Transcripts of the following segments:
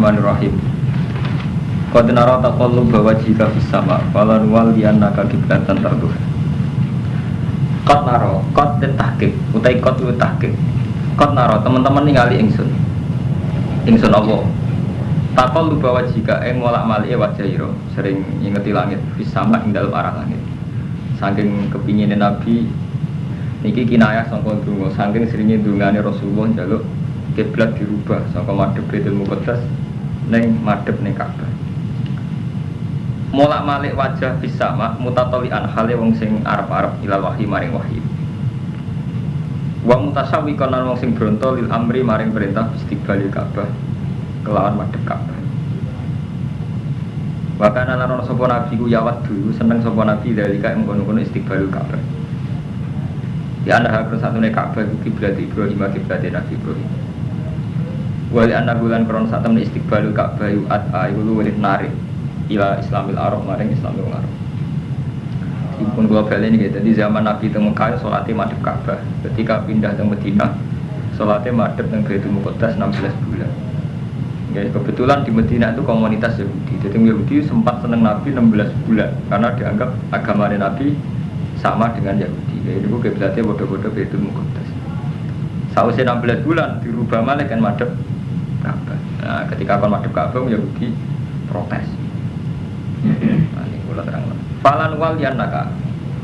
Bismillahirrahmanirrahim. Qad nara taqalluba wajhika fis sama' falan waliyannaka qiblatan tarduha. Qad nara, qad tahqiq, utai qad lu tahqiq. Qad nara teman-teman ningali ingsun. Ingsun Allah. Taqalluba wajhika ing molak-malike wajah ira, sering ngingeti langit fis sama' ing dalem arah langit. Saking kepingine Nabi niki kinayah sangka donga, saking seringe dongane Rasulullah njaluk kiblat dirubah saka madhep Baitul Muqaddas ning madhep ning Ka'bah. Molak-malik wajah fis sama' mutatalian hale wong sing arep-arep ilal wahyi maring wahyi. Wa mutasawwiqan wong sing bronto lil amri maring perintah istiqbalil Ka'bah kelawan madhep Ka'bah. Wa kana lan sapa nabi ku yawat dulu seneng sapa nabi dalika ing kono-kono istiqbalil Ka'bah. Ya ana hak satune Ka'bah ku kiblat Ibrahim kiblat Nabi Ibrahim. Wali anak bulan kron saat temen istiqbalul Ka'bah yu'at ayulu walid narik ila Islamil Arab maring Islamil Arab. Ipun gua balik ini gitu. Di zaman Nabi teng Mekah sholatnya madhep Ka'bah. Ketika pindah teng Madinah sholatnya madhep teng Baitul Muqaddas 16 bulan. Ya, kebetulan di Madinah itu komunitas Yahudi. Jadi Yahudi sempat seneng Nabi 16 bulan karena dianggap agama Nabi sama dengan Yahudi. Ya, itu kiblatnya bodoh-bodoh Baitul Muqaddas. Sausnya 16 bulan dirubah malah kan madhep Ka'bah. Nah, ketika kon madhep Ka'bah Yahudi protes. Nah, ini kula terang. Falan wal yanaka.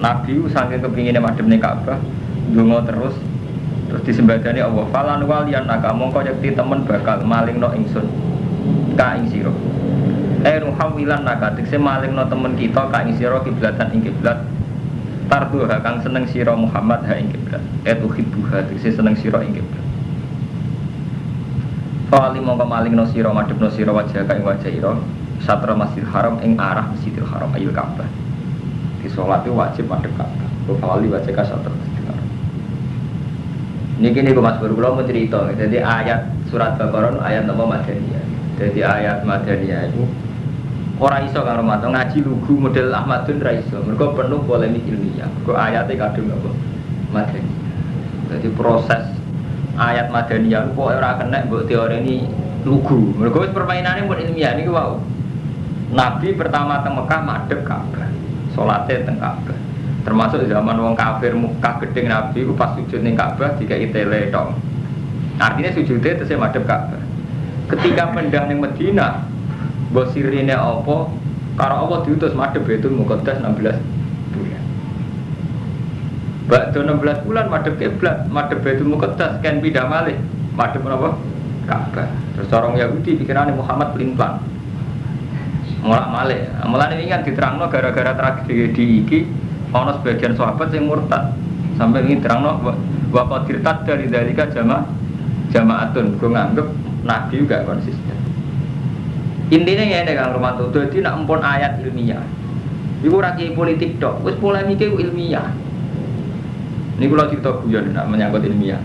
Nabi saking kepingine madhep ning Ka'bah, ndonga terus disembadani Allah. Falan wal yanaka mongko yakti temen bakal malingno ingsun ka ing sira. Ruhawilan naka tekse malingno temen kita ka ing sira kiblatan ing kiblat. Tarduha kang seneng sira Muhammad ha ing kiblat. Tuhibbuha tekse seneng sira ing kiblat. Fali mongko malingno sira madhepno sira wajah ka ing wajah ira satra Masjidil Haram ing arah Masjidil Haram ayil Ka'bah. Di salat itu wajib madhep Ka'bah. Fali wajah ka satra Masjidil Haram. Niki niku Mas Bro kula mau cerita. Jadi ayat surat Baqarah ayat nama Madaniyah. Jadi ayat Madaniyah itu ora iso karo mato ngaji lugu model Ahmadun ra iso. Mergo penuh polemik ilmiah. Mergo ayate kadung apa? Madaniyah. Jadi proses ayat Madaniyah kok ora kena mbok teoreni lugu. Mergo permainane mun ilmiah niku wau. Nabi pertama teng Mekah madhep Ka'bah. Salate teng Ka'bah. Termasuk zaman wong kafir Mekah gedeng Nabi ku pas sujud ning Ka'bah dikai tele tok. Artinya sujudnya tesih madhep Ka'bah. Ketika pindah ning Madinah, mbok sirine apa? Karo Allah diutus madhep Baitul Muqaddas 16 bulan. Bakdo 16 bulan madhep kiblat, madhep Baitul Muqaddas kan pindah malih madhep napa? Ka'bah. Terus orang Yahudi pikirane Muhammad pelin-pelan. Mulak malih. Mulane iki kan diterangno gara-gara tragedi iki ana sebagian sahabat sing murtad. Sampai ini terangno wa qadirtat dari dalika jamaatun go nganggep Nabi juga konsisten. Intinya ngene Kang Romanto, dadi nek empun ayat ilmiah. Iku ora kiai politik tok, wis polemike ilmiah. Niku kula cerita guyon nek menyangkut ilmiah.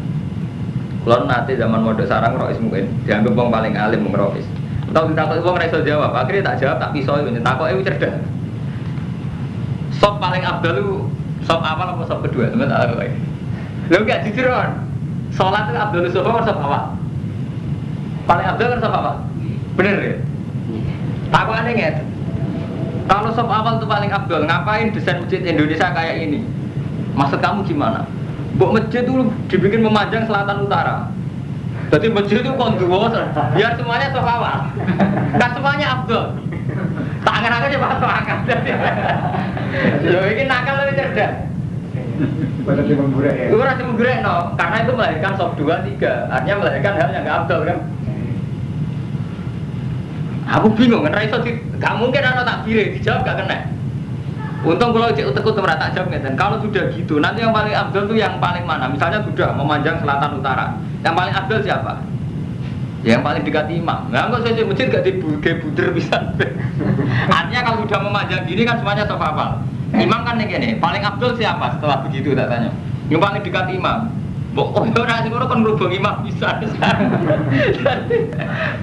Kula nate zaman mondok sarang Rois mungkin dianggap wong paling alim wong Rois. Tahu ditakoki wong ora iso jawab, akhirnya tak jawab tak piso yo takoke cerdas. Sop paling abdal itu sop awal apa sop kedua? Teman tak takoki. Lho enggak jujur kan. Salat itu abdal sop apa sop awal? Paling abdal kan sop awal. Bener ya? Takokane ngeten. Kalau sop awal itu paling abdal, ngapain desain masjid Indonesia kayak ini? Maksud kamu gimana? Mbok masjid itu dibikin memanjang selatan utara. Jadi masjid itu konduo, biar semuanya sop awal. Kan semuanya abdal. Tak angan-angan coba sop akal. Loh ini nakal lebih cerdas. Pada cuma gurek ya? Itu rasa menggurek no, karena itu melahirkan sop 2, 3. Artinya melahirkan hal yang gak abdal kan. Aku bingung kan, Raiso gak mungkin anak takbir dijawab gak kena. Untung kalau cek utek merata tak jawab ngeten. Kalau sudah gitu, nanti yang paling abdal itu yang paling mana? Misalnya sudah memanjang selatan utara, yang paling abdal siapa? Yang paling dekat imam. Nah, kok saya masjid gak dibuder bisa. Artinya kalau sudah memanjang gini kan semuanya saf hafal. Imam kan yang gini, paling abdal siapa setelah begitu tak tanya? Yang paling dekat imam. Oh, orang sing ora kon ngrubung imam bisa.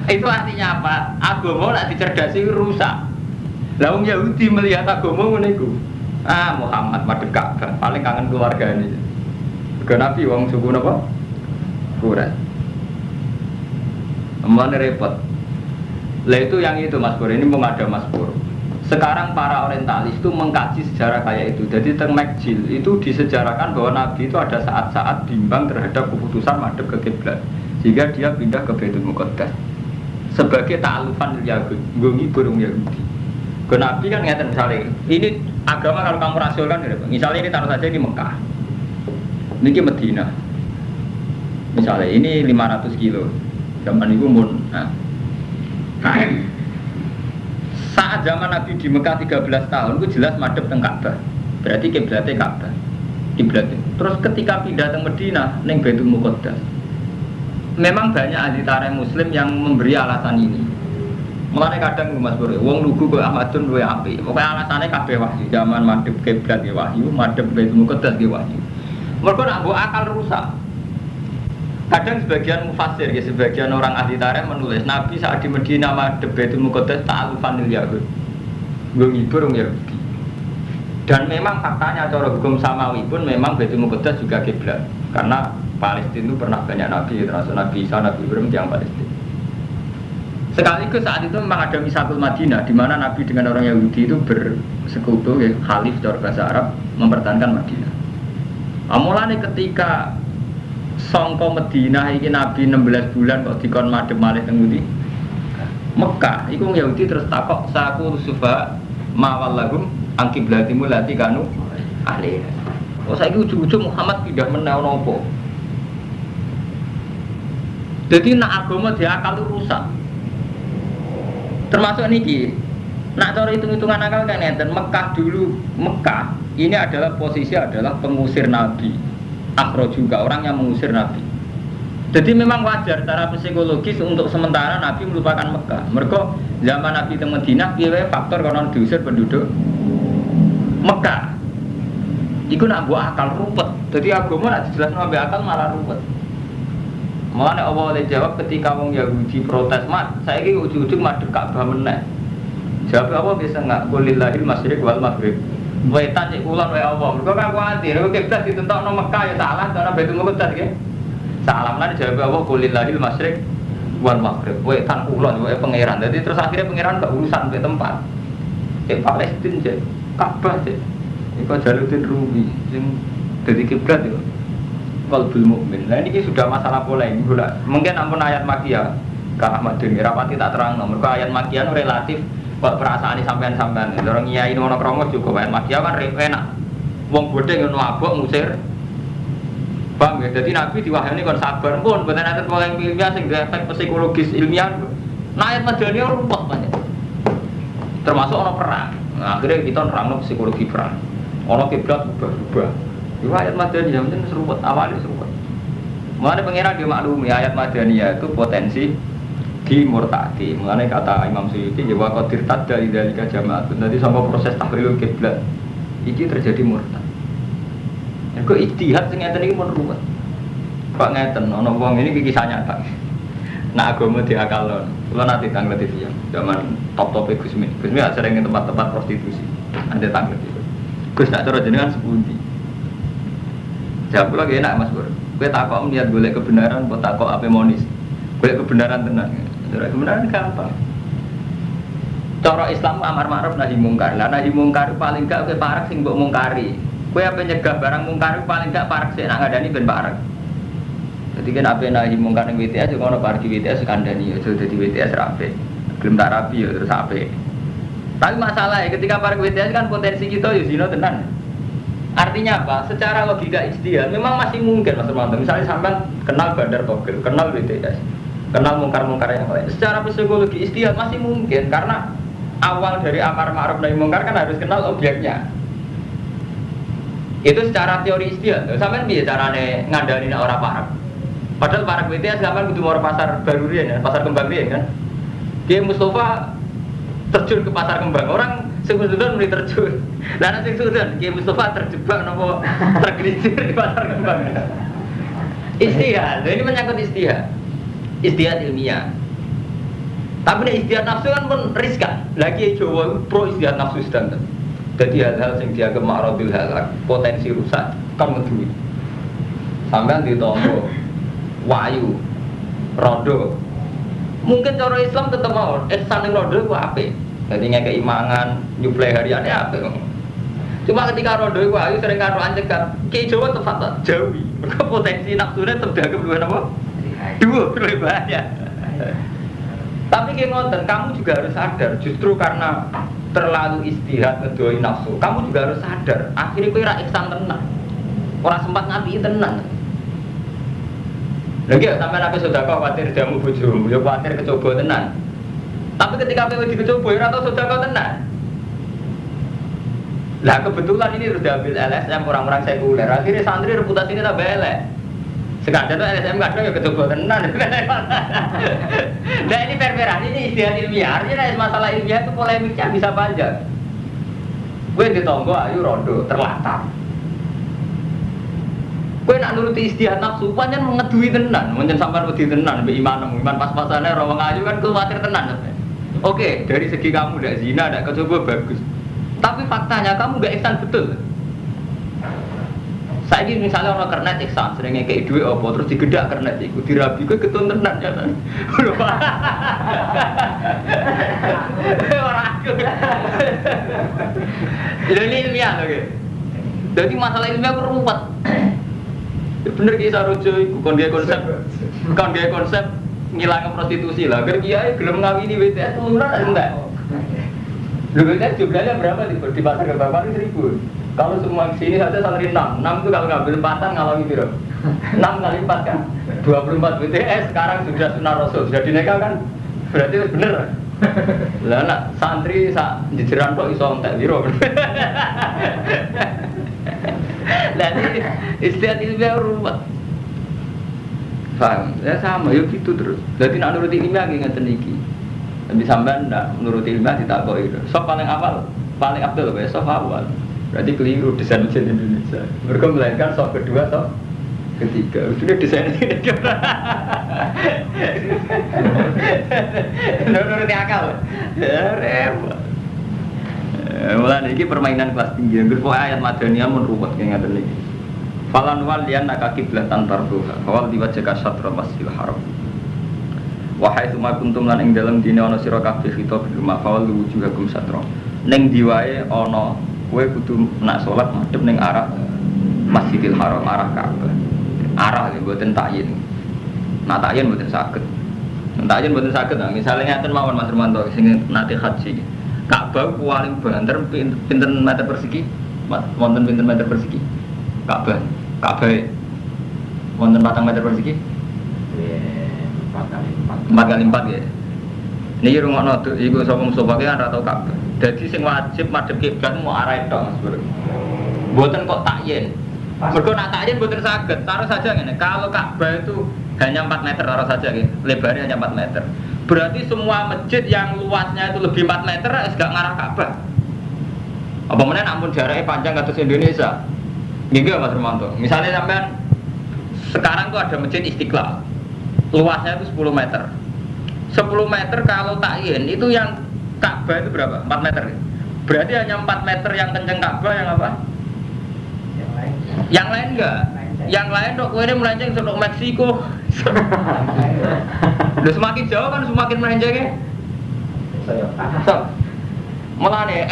Itu artinya apa? Agama nek dicerdasi rusak. Lah wong Yahudi melihat agama ngene iku. Ah, Muhammad madhep Ka'bah, paling kangen keluargane. Ke Nabi wong suku napa? Quraisy. Amane repot. Lah itu yang itu Mas Pur, ini mau ada Mas Pur. Sekarang para orientalis itu mengkaji sejarah kayak itu. Jadi teng Makjil itu disejarahkan bahwa Nabi itu ada saat-saat bimbang terhadap keputusan madhep ke kiblat, sehingga dia pindah ke Baitul Muqaddas sebagai ta'alufan Yahudi, gongi burung Yahudi. Ke Nabi kan ngeten misalnya, ini agama kalau kamu rasionalkan, misalnya ini taruh saja di Mekah, ini Medina, misalnya ini 500 kilo, zaman itu mun, saat zaman Nabi di Mekah 13 tahun itu jelas madhep teng Ka'bah. Berarti kiblatnya Ka'bah. Kiblatnya. Terus ketika pindah teng Madinah ning Baitul Muqaddas. Memang banyak ahli tarikh muslim yang memberi alasan ini. Mulane kadang Mas Bro, wong lugu kok Ahmadun luwe apik. Pokoke alasane kabeh wahyu. Zaman madhep kiblat ya wahyu, madhep Baitul Muqaddas ya wahyu. Mergo nak mbok akal rusak. Kadang sebagian mufassir, ya, sebagian orang ahli tarikh menulis Nabi saat di Medina madhep Baitul Muqaddas ta'alufan lil Yahud, nggo ngibur wong Yahudi. Dan memang faktanya cara hukum samawi pun memang Baitul Muqaddas juga kiblat, karena Palestina itu pernah banyak Nabi, termasuk Nabi Isa, Nabi Ibrahim yang Palestina. Sekaligus saat itu memang ada Misatul Madinah, di mana Nabi dengan orang Yahudi itu bersekutu, ya, khalif dari bahasa Arab mempertahankan Madinah. Mulane ketika sangka Madinah iki Nabi 16 bulan kok dikon madhep malih teng ngendi? Mekah. Iku Yahudi terus takok saku sufa mawallahum ang kiblatimu lati kanu alih. Oh saiki ujug-ujug Muhammad pindah meneh ana apa? Dadi nak agama diakal rusak. Termasuk niki. Nak cara hitung-hitungan akal kan ngeten, Mekah dulu, Mekah ini adalah posisi adalah pengusir Nabi. Akhro juga orang yang mengusir Nabi. Jadi memang wajar secara psikologis untuk sementara Nabi melupakan Mekah. Mereka zaman Nabi di Madinah, piye faktor karena diusir penduduk Mekah. Iku nak buat akal ruwet. Jadi agama nak dijelaskan sampai akal malah ruwet. Mulane Allah oleh jawab ketika wong Yahudi protes, "Mat, saiki ujug-ujug madhep Ka'bah meneh." Jawab apa bisa enggak? Qulillahil masyriq wal maghrib. Wetan cek kulon wae Allah. Mergo kan kuwatir nek kiblat ditentokno Mekah ya salah, karena Baitul Muqaddas nggih. Salah lan jawab Allah qulillahil masyriq wal maghrib. Wetan kulon wae pangeran. Dadi terus akhirnya pangeran gak urusan ke tempat. Cek Palestina cek Ka'bah cek. Iku Jaluddin Rumi sing dadi kiblat yo. Qalbul mukmin. Nah ini sudah masalah polemik. Mungkin ampun ayat Makkiyah Kak Ahmad Deni rapati tak terang. Mergo ayat Makkiyah relatif kok perasaan ini sampean-sampean. Orang nyai ono kromo juga ayat Makkiyah kan enak. Wong bodhe ngono abok ngusir. Paham ya? Jadi Nabi diwahyani kon sabar pun mboten enten polemik ilmiah sing efek psikologis ilmiah. Nah ayat Madaniyah ruwet banget. Termasuk ono perang. Nah, akhirnya kita nerangno psikologi perang. Ono kiblat berubah-ubah. Ayat Madaniyah mungkin seruput awalnya seruput. Mengenai pengiran dia maklumi ayat Madaniyah itu potensi dimurtadi. Mengenai kata Imam Suyuti ya waqadir tadda idzalika jamaatun. Nanti sama proses tahrilul kiblat iki terjadi murtad. Ya kok ijtihad sing ngeten iki pun ruwet. Kok ngeten ana wong ini kisah nyata. Nah agama diakalon. Kula nanti tanglet TV ya. Zaman top-top Gusmi. Gusmi sering ke tempat-tempat prostitusi. Ada tanglet itu. Gus nak cara jenengan sepundi? Jawab lagi enak Mas Bro. Gue takok niat golek kebenaran, buat takok apa monis. Golek kebenaran tenang. Golek kebenaran gampang. Cara Islam amar ma'ruf nahi mungkar. Lah nahi mungkar paling gak kowe parek sing mbok mungkari. Kowe ape nyegah barang mungkar paling gak parek sik nak ngandani ben parek. Dadi kan ape nahi mungkar ning WTS yo ngono parek WTS kandhani aja dadi WTS rapi. Gelem tak rapi yo terus ape. Tapi masalahnya ketika parek WTS kan potensi kita yo zina tenan. Artinya apa? Secara logika ijtihad memang masih mungkin Mas Romanto. Misalnya sampean kenal Bandar Togel, kenal WTS, kenal mungkar-mungkar yang lain. Secara psikologi ijtihad masih mungkin karena awal dari amar ma'ruf nahi mungkar kan harus kenal objeknya. Itu secara teori ijtihad. Sampean piye carane ngandani nek ora parek? Padahal parek WTS sampean kudu mau pasar baru riyen ya, pasar kembang riyen kan. Dia Mustafa terjun ke pasar kembang. Orang sing sudah mulai terjun. Lah nek sing sudah Ki Mustafa terjebak napa tergelincir di pasar kembang. Ijtihad. Ini menyangkut ijtihad. Ijtihad ilmiah. Tapi nek ijtihad nafsu kan pun riskan. Lagi Jawa pro ijtihad nafsu standar. Jadi hal-hal yang dianggap ma'radil halak, potensi rusak kan ngedui. Sampean ditompo wayu rodo Mungkin cara Islam tetap mau ihsan ning rondo ku apik. Dadi ngekeki mangan, nyuplai hariane apik. Cuma ketika rondo iku ayu sering karo ancekan, Ki Jawa tepat jauhi. Mergo potensi nafsune terdagang luwih napa? Dua luwih bahaya. Tapi ki ngoten, kamu juga harus sadar justru karena terlalu istihad ngedoi nafsu. Kamu juga harus sadar, akhirnya kowe ra ihsan tenan. Ora sempat ngapi tenan. Lagi sampai nabi sedekah khawatir jamu bojomu, ya khawatir kecoba tenan. Tapi ketika kowe dicoba ora tau sedekah tenan. Lah kebetulan ini sudah ambil LSM orang-orang sekuler. Akhirnya santri reputasi ini tambah elek. Sekadar tuh LSM kadang ya kecoba tenan. Nah ini per-peran ini istilah ilmiah. Artinya masalah ilmiah itu polemiknya bisa panjang. Gue ditonggo ayu rondo terlatar. Gue nak nuruti istilah nafsu, pancen mengedui tenan, pancen sampean wedi tenan, mbek iman pas-pasane ora wong ayu kan kuwatir tenan. Oke, dari segi kamu ndak zina, ndak kecoba bagus. Tapi faktanya kamu nggak ihsan betul. Saya ini misalnya orang kernet ihsan, seringnya kayak duit apa, terus digedak kernet itu, dirabi, gue ketun tenan ya kan. Orang aku. Ini ilmiah loh gitu. Jadi masalah ilmiah berumat. Bener kisah rojo itu, kon gaya konsep ngilangin prostitusi lah. Agar kiai belum ngawini BTS tuluran enggak? Lu BTS jumlahnya berapa di pasar Kebapan 1.000. Kalau semua sini saja santri 6 itu kalau ngambil empatan ngalami biro 6 kali 4 kan 24 BTS sekarang sudah sunah rasul sudah dinikah kan berarti bener lah nak santri jejeran kok iso entek biro lah ini istilah ilmiah ruwet paham ya sama yuk gitu terus jadi nak nuruti ilmiah ngeten iki tapi sampean ndak nuruti ilmiah ditakoki sok paling awal paling abdul ya sok awal. Berarti keliru desain masjid Indonesia. Mereka melainkan soft kedua, soft ketiga. Sudah desain ini. Menurut akal. Ya repot. Mulai ini permainan kelas tinggi. Berpokok ayat Madaniyah menruwet kayak ngaten iki. Falan walian nak kiblatan tarduha. Awal diwajaka syatra Masjidil Haram. Wahai suma kuntum lan ing dalem dine ana sira kabeh khitab bil mafal wujuhakum syatra. Ning diwae ana kowe kudu nak salat madhep ning arah Masjidil Haram, arah Ka'bah. Arah nggih mboten takyin. Nak takyin mboten saged. Takyin mboten saged. Nah, misalnya ngaten mawon Mas Romanto sing nate haji. Ka'bah paling banter pinten meter persegi? Wonten pinten meter persegi? Ka'bah. Ka'bah wonten 4 meter persegi? 4 kali 4 ya. Niki rungokno iku sapa Mustofa ki ora tau Ka'bah. Jadi sing wajib madhep kiblat mau arah itu Mas Bro. Mboten kok takyin. Mergo nak takyin mboten saged. Taruh saja ngene, kalau Ka'bah itu hanya 4 meter taruh saja nggih. Lebarnya hanya 4 meter. Berarti semua masjid yang luasnya itu lebih 4 meter wis gak ngarah Ka'bah. Apa meneh ampun jaraknya panjang kados Indonesia. Nggih Mas Romanto. Misalnya sampean sekarang tuh ada masjid Istiqlal. Luasnya itu 10 meter. 10 meter kalau takyin itu yang Ka'bah itu berapa? 4 meter. Berarti hanya 4 meter yang kenceng Ka'bah yang apa? Yang lain enggak? Yang lain dok, ini melenceng sampai Meksiko. Udah semakin jauh kan semakin melencengnya. So, mulane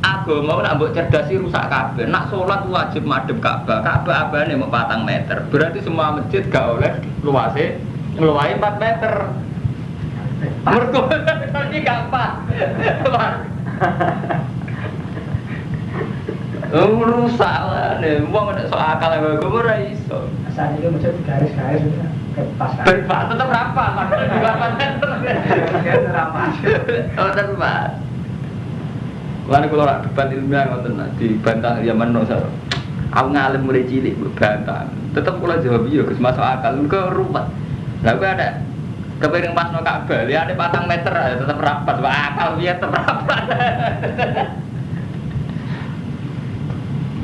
agama nak mbok cerdasi rusak kabeh. Nak salat wajib madhep Ka'bah. Ka'bah abane mau 4 meter. Berarti semua masjid gak oleh luase ngluwahi 4 meter. Mergo iki gak pas. Rusak lah, wong nek sok akal wae kok ora iso. Asal itu macam garis-garis pas. Berpas tetep rapat, makanya di 4 meter. Rapat. Oh, tepat. Lan kula rak debat ilmiah ngoten dibantah Yaman Nosar. Aku ngalim mulai cilik bantah. Tetep kula jawab iya Gus masuk akal kok ruwet. Lah kok ada kepiring pas no Ka'bah, liane 4 meter tetep rapat, wah akal piye tetep rapat.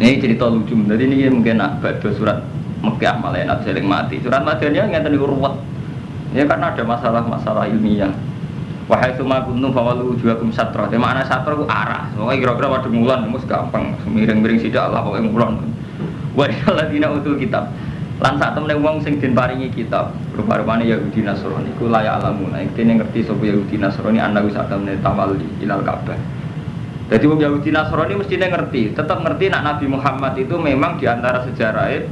Ini cerita lucu, jadi ini mungkin baca surat Mekkah malah seling mati. Surat Madaniyah ngeten niku ruwet. Ya karena ada masalah ilmiah. Wahai suma kuntum fawalu wujuhakum syatra. Te makna syatra ku arah. Pokoke kira-kira padha mulan mus gampang, miring-miring sithik Allah pokoke mulan. Wa alladzina utul kitab. Lan sak temene wong sing den paringi kitab, rupa-rupane Yahudi Nasrani iku layak alamun. Intine ngerti sapa Yahudi Nasrani ana wis sak temene tawalli ilal Ka'bah. Jadi wong Yahudi Nasrani mestine ngerti, tetap ngerti nak Nabi Muhammad itu memang diantara sejarahnya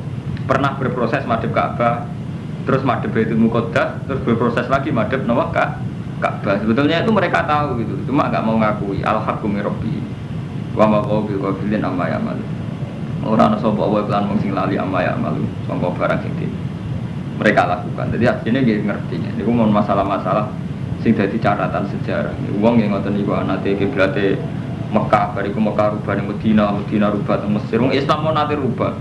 pernah berproses madhep Ka'bah, terus madhep Baitul Muqaddas, terus berproses lagi madhep Ka'bah. Sebetulnya itu mereka tahu gitu, cuma nggak mau ngakui al-haqqu min rabbi. Wa ma qaw bil qabilin amma ya'mal. Ora ana sapa wae lan wong sing lali amma ya'mal, sangka barang sing mereka lakukan. Jadi akhirnya dia ngerti. Niku mau masalah-masalah sing dadi catatan sejarah. Wong yang ngoten niku anate kiblate Mekah, bariku Mekah rubah ning Madinah, Madinah rubah teng Mesir. Wong Islam mau nate rubah.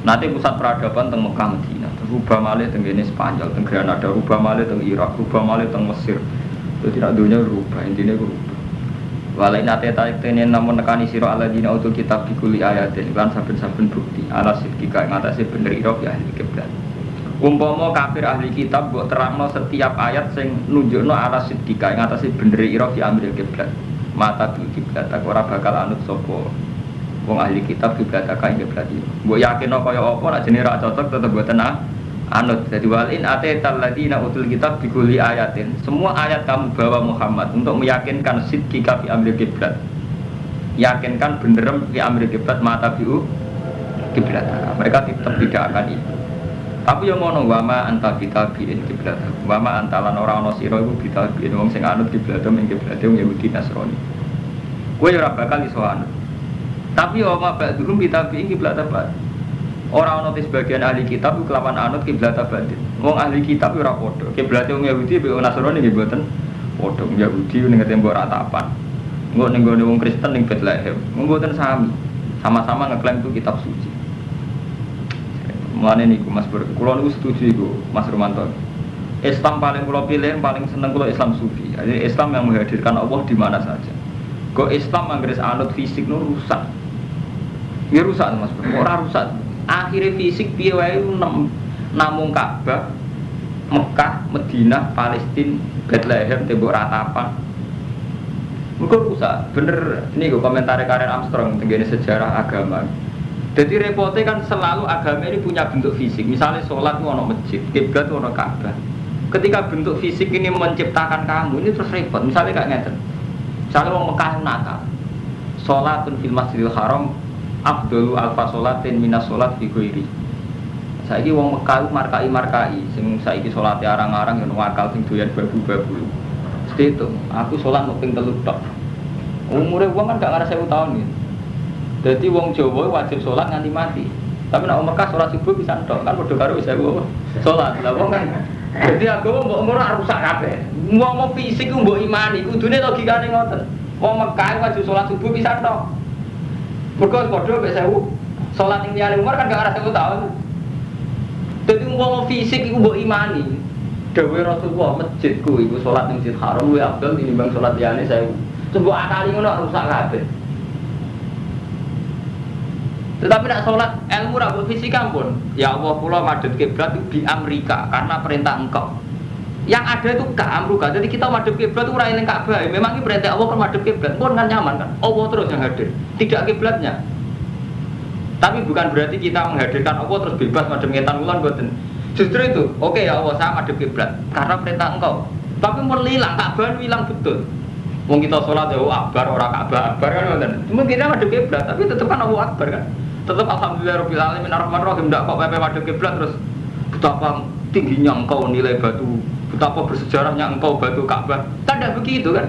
Nate pusat peradaban teng Mekah Madinah. Rubah malih teng kene Spanyol, teng Granada, rubah malih teng Irak, rubah malih teng Mesir. Jadi nak dunia rubah, intine ku rubah. Walai nate tarik tenen namun nekani sira alladzina utul kitab bikuli ayatin lan saben-saben bukti ala sidqika ing atase bener ira ya ahli kiblat. Umpama kafir ahli kitab mbok terangno setiap ayat sing nunjukno ala sidqika ing atase bener ira fi amril kiblat. Mata bil kiblat aku ora bakal anut sapa wong ahli kitab kiblat aka ing kiblat iki. Mbok yakinno kaya apa nek jenenge ra cocok tetep mboten anut. Jadi walin atetal ladina utul kitab bikuli ayatin. Semua ayat kamu bawa Muhammad untuk meyakinkan sidqika fi amri kiblat. Yakinkan bener fi amri kiblat mata biu kiblat. Mereka tetap tidak akan itu. Tapi yang ngono wama anta bitabiin kiblat. Wama antalan ora ana sira iku bitabiin wong sing anut kiblat ing kiblat wong Yahudi Nasrani. Kowe ora bakal iso anut. Tapi wama ba'dhum bitabiin kiblat apa? Orang ono sebagian ahli kitab itu kelawan anut kiblat batin. Wong ahli kitab ora padha. Kiblat wong Yahudi be Nasrani nggih mboten padha. Yahudi ning tembok ratapan. Engko ning gone wong Kristen ning Bethlehem. Mboten sami. Sama-sama ngeklaim itu kitab suci. Mulane niku Mas Bur, kula niku setuju iku Mas Romanto. Islam paling kula pilih, paling seneng kula Islam sufi. Jadi Islam yang menghadirkan Allah di mana saja. Kok Islam anggere anut fisik nu rusak. Ya rusak Mas Bur. Ora rusak. Akhirnya fisik piye wae namung Ka'bah, Mekah, Madinah, Palestina, Bethlehem, tembok ratapan. Muga rusak. Bener niku komentar Karen Armstrong tentang sejarah agama. Jadi repotnya kan selalu agama ini punya bentuk fisik. Misalnya sholat itu ada masjid, kiblat itu ada Ka'bah. Ketika bentuk fisik ini menciptakan kamu, ini terus repot. Misalnya kayak ngeten. Misalnya orang Mekah nakal. Sholatun fil masjidil haram afdalu alfa sholatin minas sholat fi ghairi. Saiki wong Mekah markai sing saiki salate arang-arang yen wakal sing doyan babu-babu. Mesti itu, aku salat mung ping 3 tok. Umure wong kan gak ngarep 1000 tahun gitu. Dadi wong Jawa wajib salat nganti mati. Tapi nek wong Mekah salat subuh bisa tok, kan padha karo 1000 salat. Lah wong kan dadi agama mbok ora rusak kabeh. Wong fisik ku mbok imani, kudune logikane ngoten. Wong Mekah wajib salat subuh bisa tok. Mereka bodoh sampai 1000 sholat yang dialih umur kan gak ada 1000 tahun. Jadi mau fisik itu mau imani. Dewi Rasulullah masjidku itu sholat di masjid haram lebih abdul dinimbang sholat dialih 1000. Coba akali ngono rusak kabeh. Tetapi nak sholat ilmu ra fisik ampun. Ya Allah kula madhep kiblat di Amerika karena perintah engkau. Yang ada itu Amruka. Jadi kita madhep kiblat itu ora eling Ka'bah. Memang ini perintah Allah kan madhep kiblat. Pun kan nyaman kan. Allah terus yang hadir. Tidak kiblatnya. Tapi bukan berarti kita menghadirkan Allah terus bebas madhep ngetan wulan mboten. Justru itu, oke ya Allah saya madhep kiblat karena perintah engkau. Tapi mun hilang Ka'bah hilang betul. Wong kita sholat ya akbar ora Ka'bah akbar kan ngoten. Cuma kita madhep kiblat tapi tetep kan Allah akbar kan. Tetep alhamdulillahirabbil alamin arrahmanir rahim ndak kok pepe madhep kiblat terus betapa tingginya engkau nilai batu, betapa bersejarahnya engkau batu Ka'bah. Tidak begitu kan?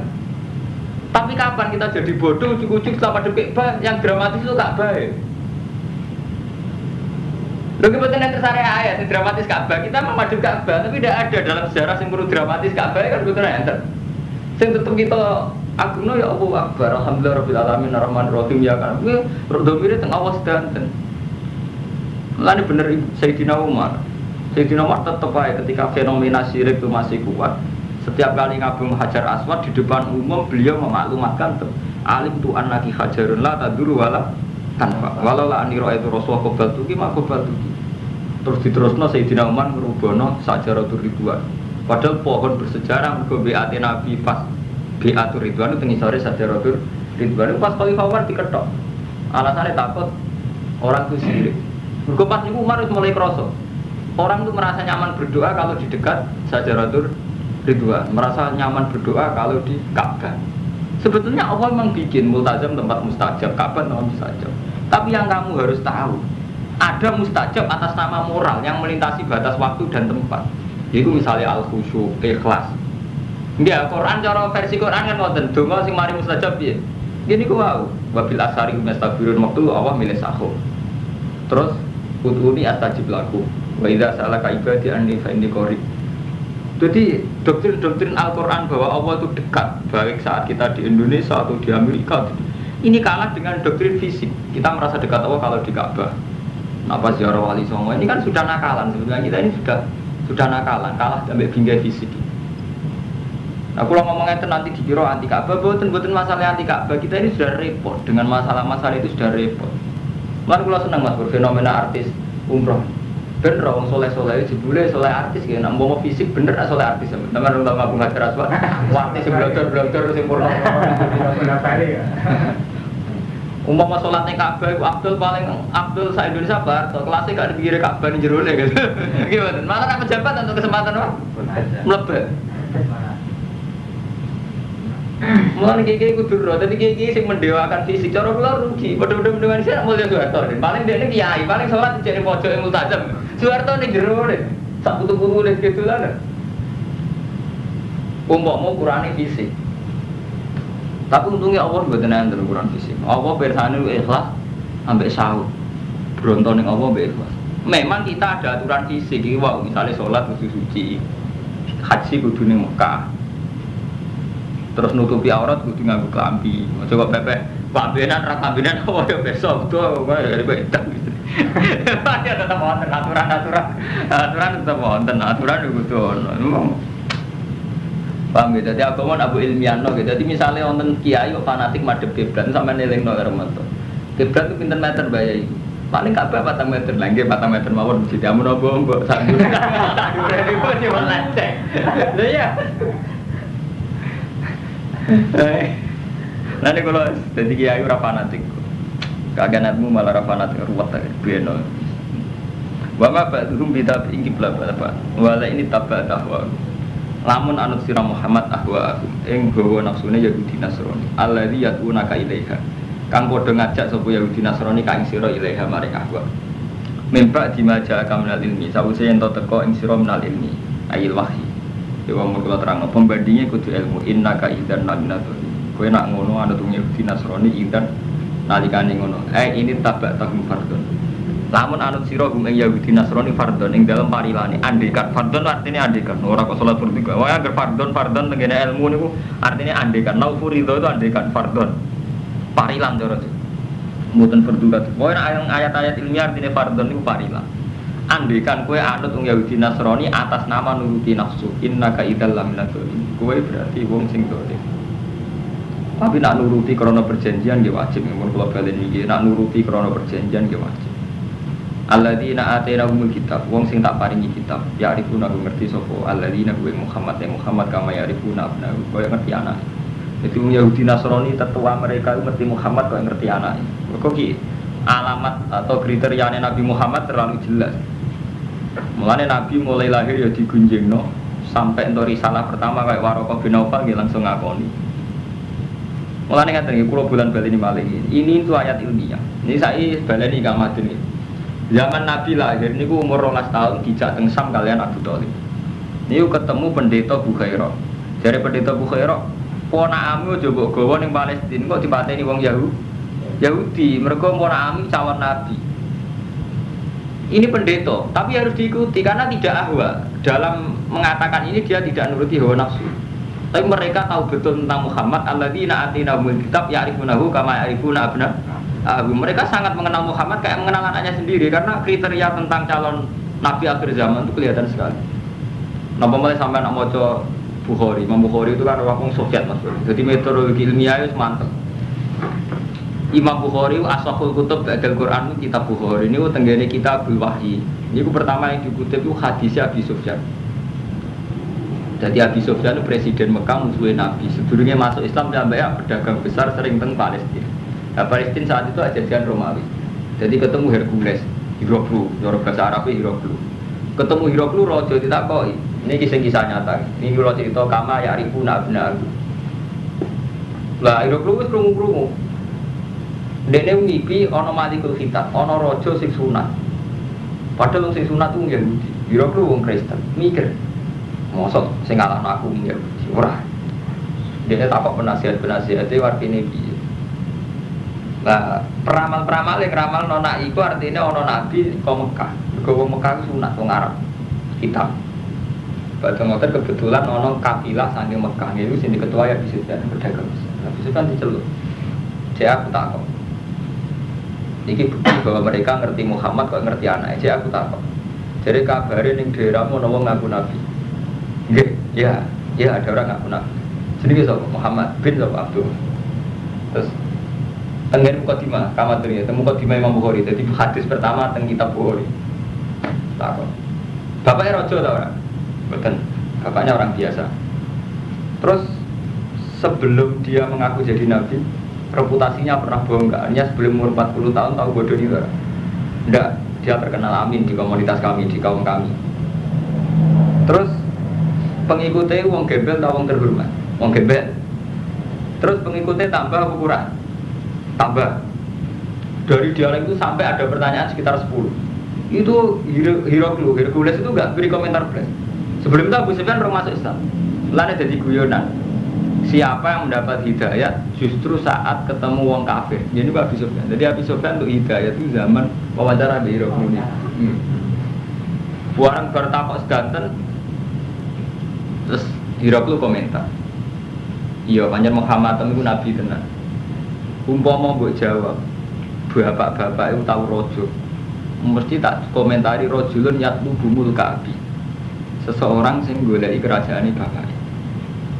Tapi kapan kita jadi bodoh ujuk-ujuk setelah madhep Ka'bah yang dramatis itu Ka'bah ya? Lalu kebetulan yang tersari ayat yang dramatis Ka'bah, kita memadhep Ka'bah tapi tidak ada dalam sejarah yang perlu dramatis Ka'bah kan betul enter. Sing tetep kita agungno ya Allah akbar alhamdulillahirabbil alamin arrahmanir rahim ya kan. Kuwi domire teng awas danten. Lan bener Sayyidina Umar. Sayyidina Umar tetap aja ketika fenomena syirik itu masih kuat. Setiap kali ngabung Hajar Aswad di depan umum beliau memaklumatkan tuh alim tu annaki hajarun la taduru wala tanfa. Walau la aniro itu Rasulullah qobal tuki mak qobal tuki. Terus diterusno Sayyidina Umar ngerubono sajaratul ridwan. Padahal pohon bersejarah mergo beate Nabi pas beatur ridwan itu ngisore sajaratul ridwan pas Khalifah Umar diketok. Alasannya takut orang itu syirik. Mergo pas niku Umar wis mulai krasa. Orang tuh merasa nyaman berdoa kalau di dekat Sajaratul Ridwan, merasa nyaman berdoa kalau di Ka'bah. Sebetulnya Allah memang bikin multazam tempat mustajab, Ka'bah tempat mustajab. Tapi yang kamu harus tahu, ada mustajab atas nama moral yang melintasi batas waktu dan tempat. Itu misalnya al-khusyuk, ikhlas. Nggih, Quran cara versi Quran kan wonten donga sing mari mustajab piye? Gini ku wau, wabil asari mustafirun waktu Allah milih sahur. Terus udhuni astajib laku. Wa idza salaka ibadi anni fa inni qarib. Jadi doktrin-doktrin Al-Qur'an bahwa Allah itu dekat, baik saat kita di Indonesia atau di Amerika. Ini kalah dengan doktrin fisik. Kita merasa dekat Allah kalau di Ka'bah. Apa ziarah wali songo ini kan sudah nakalan sebenarnya, kita ini sudah nakalan, kalah sampai bingkai fisik. Nah, kalau ngomongnya itu nanti dikira anti Ka'bah, bukan masalah anti Ka'bah, kita ini sudah repot dengan masalah-masalah itu sudah repot. Lalu kalau senang mas berfenomena artis umroh, bener orang soleh-soleh jebule soleh artis gitu, nak mau fisik bener nak soleh artis, teman-teman orang ngabung hajar aswad, artis blogger sempurna. Umpama sholatnya Ka'bah, Abdul paling Abdul sa Indonesia bar, kelasnya gak dipikir Ka'bah di jero gitu. Gimana? Malah nak pejabat untuk kesempatan apa? Mlebet. Mulane kiai kudu ro, dadi kiai sing mendewakan fisik cara kula rugi. Padha-padha mendewakan sik mulya Soeharto. Paling dekne kiai, paling salat dijene pojoke multazam. Soeharto ning jero ne. Sak putu-putu wis kedulan. Umpama ukurane fisik. Tapi untungnya Allah mboten enten ukuran fisik. Allah pirsane ikhlas ambek sahur. Bronto ning Allah mbek ikhlas. Memang kita ada aturan fisik iki wae, misale salat kudu suci. Haji kudu ning Mekah. Terus nutupi aurat kudu nganggo klambi. Coba pepeh, klambenan ra klambenan apa ya besok tuh dari bedak gitu. Ya tetap wonten aturan tetap wonten, aturan kudu ono. Paham ya? Jadi agama abu ilmiahno gitu. Jadi misalnya wonten kiai kok fanatik madhep kiblat sampeyan elingno karo metu. Kiblat itu pinten meter bayai. Paling kabeh 4 meter, lha nggih 4 meter mawon mesti amun mbok sak dure. Sak dure niku cuma lecek. Lha iya. Nanti kalau jadi kiai ora fanatik, kaganatmu malah ora fanatik ruwet tak beno. Wa ba rum bidat ingki blabla apa. Wala ini tabah dahwa. Lamun anut sira Muhammad ahwa aku ing gawa nafsune Yahudi Nasrani. Alladzi yad'unaka ilaiha. Kang padha ngajak sapa Yahudi Nasrani ka ing sira ilaiha maring ahwa. Mimpa dimaja kamnal ilmi, sawise ento teko ing sira menal ilmi, ayil wahyi. Dewa mula terang pembandingnya kudu ilmu innaka idzan naminatu. Kowe nak ngono anut Yahudi Nasrani idzan nalikane ngono. Ini tabak tahum fardon. Lamun anut sira gum ing Yahudi Nasrani fardon ing dalem parilane andekan. Fardon artinya andekan. Ora kok salat bertiga. Wae angger fardon tengene ilmu niku artinya andekan. Naufurido itu andekan fardon. Parilan cara itu. Mboten berdukat. Wae ayat-ayat ilmiah artinya fardon niku parilan. Andekan kue anut Yahudi Nasrani atas nama nuruti nafsu, innaka idzal laminatu. Kue berarti wong sing dolim. Tapi nak nuruti krana perjanjian nggih wajib, mun kula balen iki nak nuruti krana perjanjian nggih wajib. Alladzina atainahumul kitab, wong sing tak paringi kitab, ya arifuna ngerti sapa alladzina kuwe Muhammad kama ya arifuna abnahu, kaya ngerti anak. Jadi Yahudi Nasrani tetua mereka ngerti Muhammad kaya ngerti anak. Kok ki alamat atau kriteria Nabi Muhammad terlalu jelas. Mulane Nabi mulai lahir ya digunjingno sampai entuk risalah pertama kayak Waraqah bin Naufal nggih langsung ngakoni. Mulane ngaten iki kula bulan baleni malih. Ini itu ayat ilmiah. Ini saya baleni Kang Madun iki. Zaman Nabi lahir niku umur 12 tahun dijak teng Sam kalian Abu Thalib. Niku ketemu pendeta Bukhairah. Jare pendeta Bukhairah, ponakmu aja mbok gawa ning Palestina kok dipateni wong Yahudi, mereka ponakmu calon nabi. Ini pendeta, tapi harus diikuti karena tidak ahwa. Dalam mengatakan ini dia tidak nuruti hawa nafsu. Tapi mereka tahu betul tentang Muhammad. Alladzina atinahumul kitab ya'rifunahu kama ya'rifuna abna'ahum. Mereka sangat mengenal Muhammad kayak mengenal anaknya sendiri karena kriteria tentang calon nabi akhir zaman itu kelihatan sekali. Napa mulai sampai nak maca Bukhari, Imam Bukhari itu kan orang Soviet Mas. Jadi metodologi ilmiah itu mantap. Imam Bukhari asahul kutub ba'dal Quran itu kitab Bukhari. Ini tenggene kitabul wahyi. Ini pertama yang dikutip itu hadisnya Abi Sufyan. Jadi Abi Sufyan itu presiden Mekah musuhnya Nabi. Sebelumnya masuk Islam sampai ya pedagang besar sering teng Palestina. Nah, Palestina saat itu ajaran Romawi. Jadi ketemu Hercules, Hieroglyph, cara bahasa Arabnya Hieroglyph. Ketemu Hiroklu raja ditakoki. Ini kisah nyata. Ini kula cerita kama ya ribuna abna. Lah Hiroklu wis krungu-krungu. Dene ngipi ana malikul khitab, ana raja sing sunat. Padahal sing sunat ku Yahudi. Hiroklu wong Kristen. Mikir. Mosok sing ngalahno aku Yahudi. Ora. Dene takok penasihat-penasihat wartine piye. Nah, peramal-peramal yang ramal nona iku artinya ono nabi ke Mekah. Ke Mekah sunat wong Arab. Kitab. Pada ngoten kebetulan ono kafilah saking Mekah. Itu sini ketua ya bisa dan pedagang. Habis itu kan diceluk. Saya aku takut. Ini bukti bahwa mereka ngerti Muhammad kok ngerti anak. Saya aku takut. Jadi kabarin yang daerahmu ono wong ngaku nabi. Ya, ada orang ngaku nabi. Jadi sapa Muhammad bin sapa Abdul. Terus tenggen mukadimah, kamatnya, mukadimah Imam Bukhari. Jadi hadis pertama teng kitab Bukhari. Takut. Bapaknya rojo tau orang? Betul. Bapaknya orang biasa. Terus sebelum dia mengaku jadi nabi, reputasinya pernah bohong nggak? Hanya sebelum umur 40 tahun tahu bodoh itu orang? Enggak. Dia terkenal amin di komunitas kami, di kaum kami. Terus pengikutnya wong gembel atau wong terhormat? Wong gembel. Terus pengikutnya tambah apa kurang? Tambah. Dari dialog itu sampai ada pertanyaan sekitar 10. Itu Hercules itu enggak beri komentar belas. Sebelum itu Abu Sufyan baru masuk Islam. Lalu jadi guyonan. Siapa yang mendapat hidayat justru saat ketemu wong kafir. Jadi Abu Sufyan. Jadi Abu Sufyan untuk hidayat itu zaman wawancara di Hercules. Buarang bertakok seganten. Terus Hercules komentar. Iya, panjang Muhammad itu nabi tenan. Umpama mbok jawab, bapak-bapak itu tahu rojo. Mesti tak komentari rojulun yatlubumul ka'bi. Seseorang sing goleki kerajaane bapak.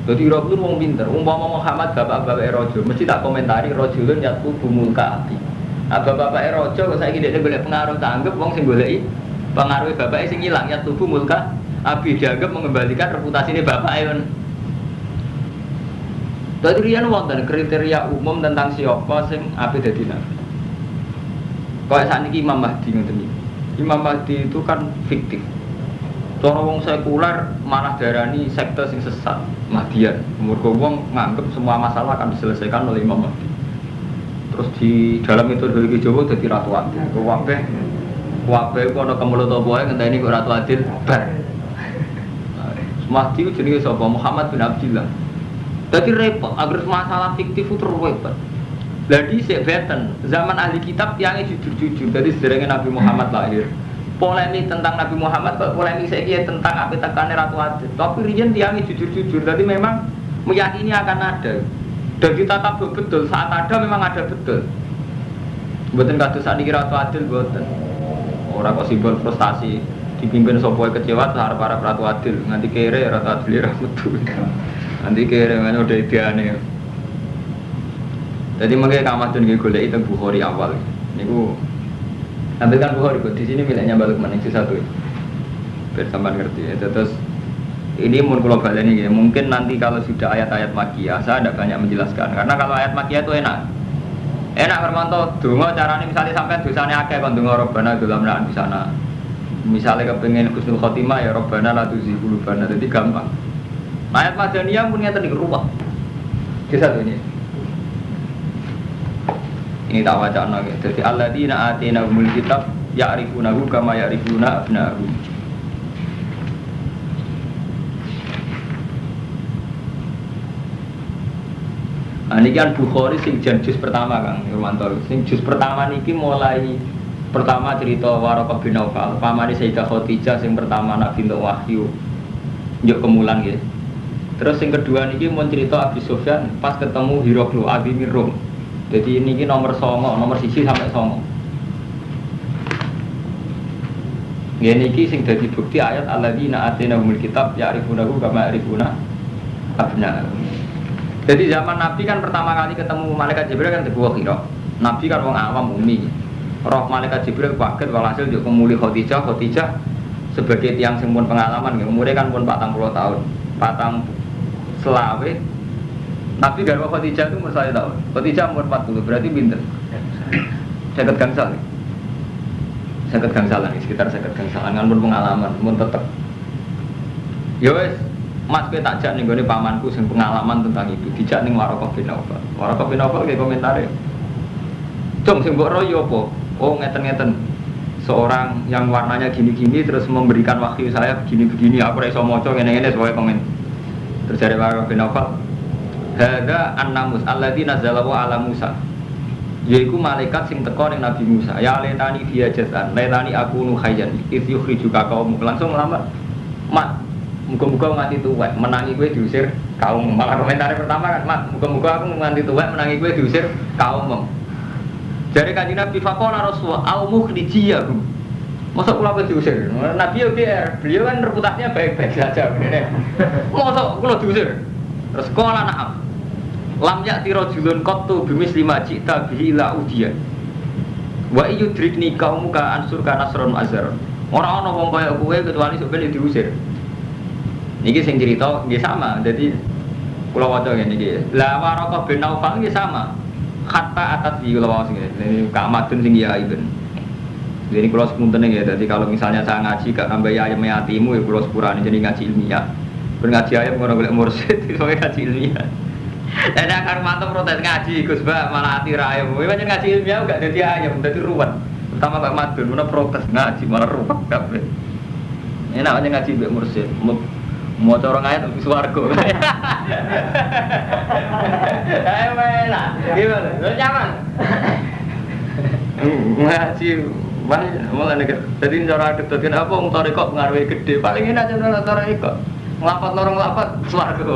Dadi rojulun wong pinter. Umpama Muhammad bapak-bapak rojo, mesti tak komentari rojulun yatlubumul ka'bi. Nah, bapak-bapak rojo kok saiki dhekne golek pengaruh tanggep wong sing goleki pengaruhe bapake sing ilang yatlubumul ka'bi dianggap mengembalikan reputasine bapake. Dadi riyen wonten kriteria umum tentang siapa sing ape dadi nabi. Kayak sakniki Imam Mahdi ngoten iki. Imam Mahdi itu kan fiktif. Cara wong sekuler malah darani sekte sing sesat, Mahdian. Mergo wong nganggep semua masalah akan diselesaikan oleh Imam Mahdi. Terus di dalam metodologi Jawa dadi ratu adil. Kabeh ku ana kemulut apa wae ngenteni kok ratu adil bar. Mahdi ku jenenge sapa? Muhammad bin Abdullah. Jadi repot, agar masalah fiktif itu repot. Jadi sebeten zaman ahli kitab tiangnya jujur-jujur. Jadi sederhana Nabi Muhammad lahir. Polemik tentang Nabi Muhammad, polemik saya tentang apa tekannya Ratu Adil. Tapi riyen tiangnya jujur-jujur. Jadi memang meyakini akan ada. Dan ditata betul saat ada memang ada betul. Betul kados sakniki Ratu Adil boten. Ora kok simbol frustasi dipimpin sapa kecewa arep-arep Ratu Adil. Nganti kere Ratu Adil ra metu. Nanti kira-kira udah ideane. Jadi mungkin kamar dan golek itu Bukhari awal. Niku ambilkan Bukhari di sini miliknya balik maning satu. Biar sampean ngerti. Terus ini mun kula baleni ya. Mungkin nanti kalau sudah ayat-ayat Makkiyah saya tidak banyak menjelaskan karena kalau ayat Makkiyah itu enak. Enak Hermanto donga carane misalnya sampean dosane akeh kon donga Rabbana dolamna di sana. Misalnya kepengin husnul khotimah ya Rabbana la tuzigh qulubana. Jadi gampang. Ayat Madaniyah pun ngeten iki ruwet. Kisah ini. Ini tak wacana gitu. Jadi alladzina atainahumul kitab ya'rifunahu kama ya'rifuna abna'ahum. Ini kan Bukhari sing juz pertama Kang Irmanto. Sing juz pertama niki mulai pertama cerita Waraqah bin Naufal, pamane Sayyidah Khadijah sing pertama Nabi untuk wahyu. Njuk kemulan nggih. Terus yang kedua niki mau cerita Abi Sufyan pas ketemu Hiroklu Abi Mirum. Jadi ini nomor 9, nomor 1 sampai 9. Ini sing dadi bukti ayat alladzina atainahumul kitab ya'rifunahu kama ya'rifuna abna'ahum. Jadi zaman Nabi kan pertama kali ketemu malaikat Jibril kan sebuah Hira. Nabi kan wong awam umi. Roh malaikat Jibril kaget walhasil njuk kemuli Khadijah sebagai tiang sing pun pengalaman umure kan pun 40 tahun. Selawe Nabi garwa Khadijah itu umur 1 tahun. Khadijah umur 40 berarti pinter. Dekat gangsal. Seket gangsalan, sekitar seket gangsalan kan pun pengalaman, pun tetep. Ya wes, Mas kowe tak jak ning gone pamanku sing pengalaman tentang itu, dijak ning Waraqah bin Nawfal. Waraqah bin Nawfal ge komentare. Cung sing mbok royo apa? Oh ngeten-ngeten. Seorang yang warnanya gini-gini terus memberikan wahyu saya begini-begini, aku ora iso maca ngene-ngene sebagai komen. Terus dari Waraqah bin Nawfal, hadza an-namus alladzi nazalahu ala Musa. Yaiku malaikat sing teko ning Nabi Musa. Ya letani dia jazan, letani aku nu khayyan. If yukhrijuka kaum langsung melamar. Mat, muga-muga nganti tuwek menangi kowe diusir kaum. Malah komentar pertama kan, Mat, muga-muga aku nganti tuwek menangi kowe diusir kaum. Jare Kanjeng Nabi faqala Rasulullah au mukhrijiyah. Masa kula wis diusir. Nabi yo GR, beliau kan reputasinya baik-baik saja ngene. Masa kula diusir. Terus kala na'am. Lam ya'ti rajulun qattu bimisli ma ji'ta bihi la udiyan. Wa yudrikni qaumuka ansurka nasron azar. Ora ana wong kaya kowe kecuali sok ben diusir. Niki sing cerita nggih sama. Dadi kula waca ngene iki. La Waraqah bin Nawfal nggih sama. Hatta atas di kula waca ngene. Ini Kak Madun sing ya Ibn. Jadi kula sepunten ya. Dadi kalau misalnya saya ngaji gak nambah ayam yatimu ya kula sepurane jadi ngaji ilmiah. Ben ngaji ayam ngono golek mursyid iso ngaji ilmiah. Dan akar mantap protes ngaji, Gus Mbak malah hati rayam. Kowe pancen ngaji ilmiah enggak dadi ayam, dadi ruwet. Pertama Pak Madun mana protes ngaji malah ruwet kabeh. Enak aja ngaji mbek mursyid. Mau orang ayat lebih swarga. Ayo enak. Gimana? Lu nyaman? Ngaji malah nek dadi cara dadi apa wong tarekok ngaruhi gede. Paling enak cara tarekok. Nglapat lorong lapat swarga.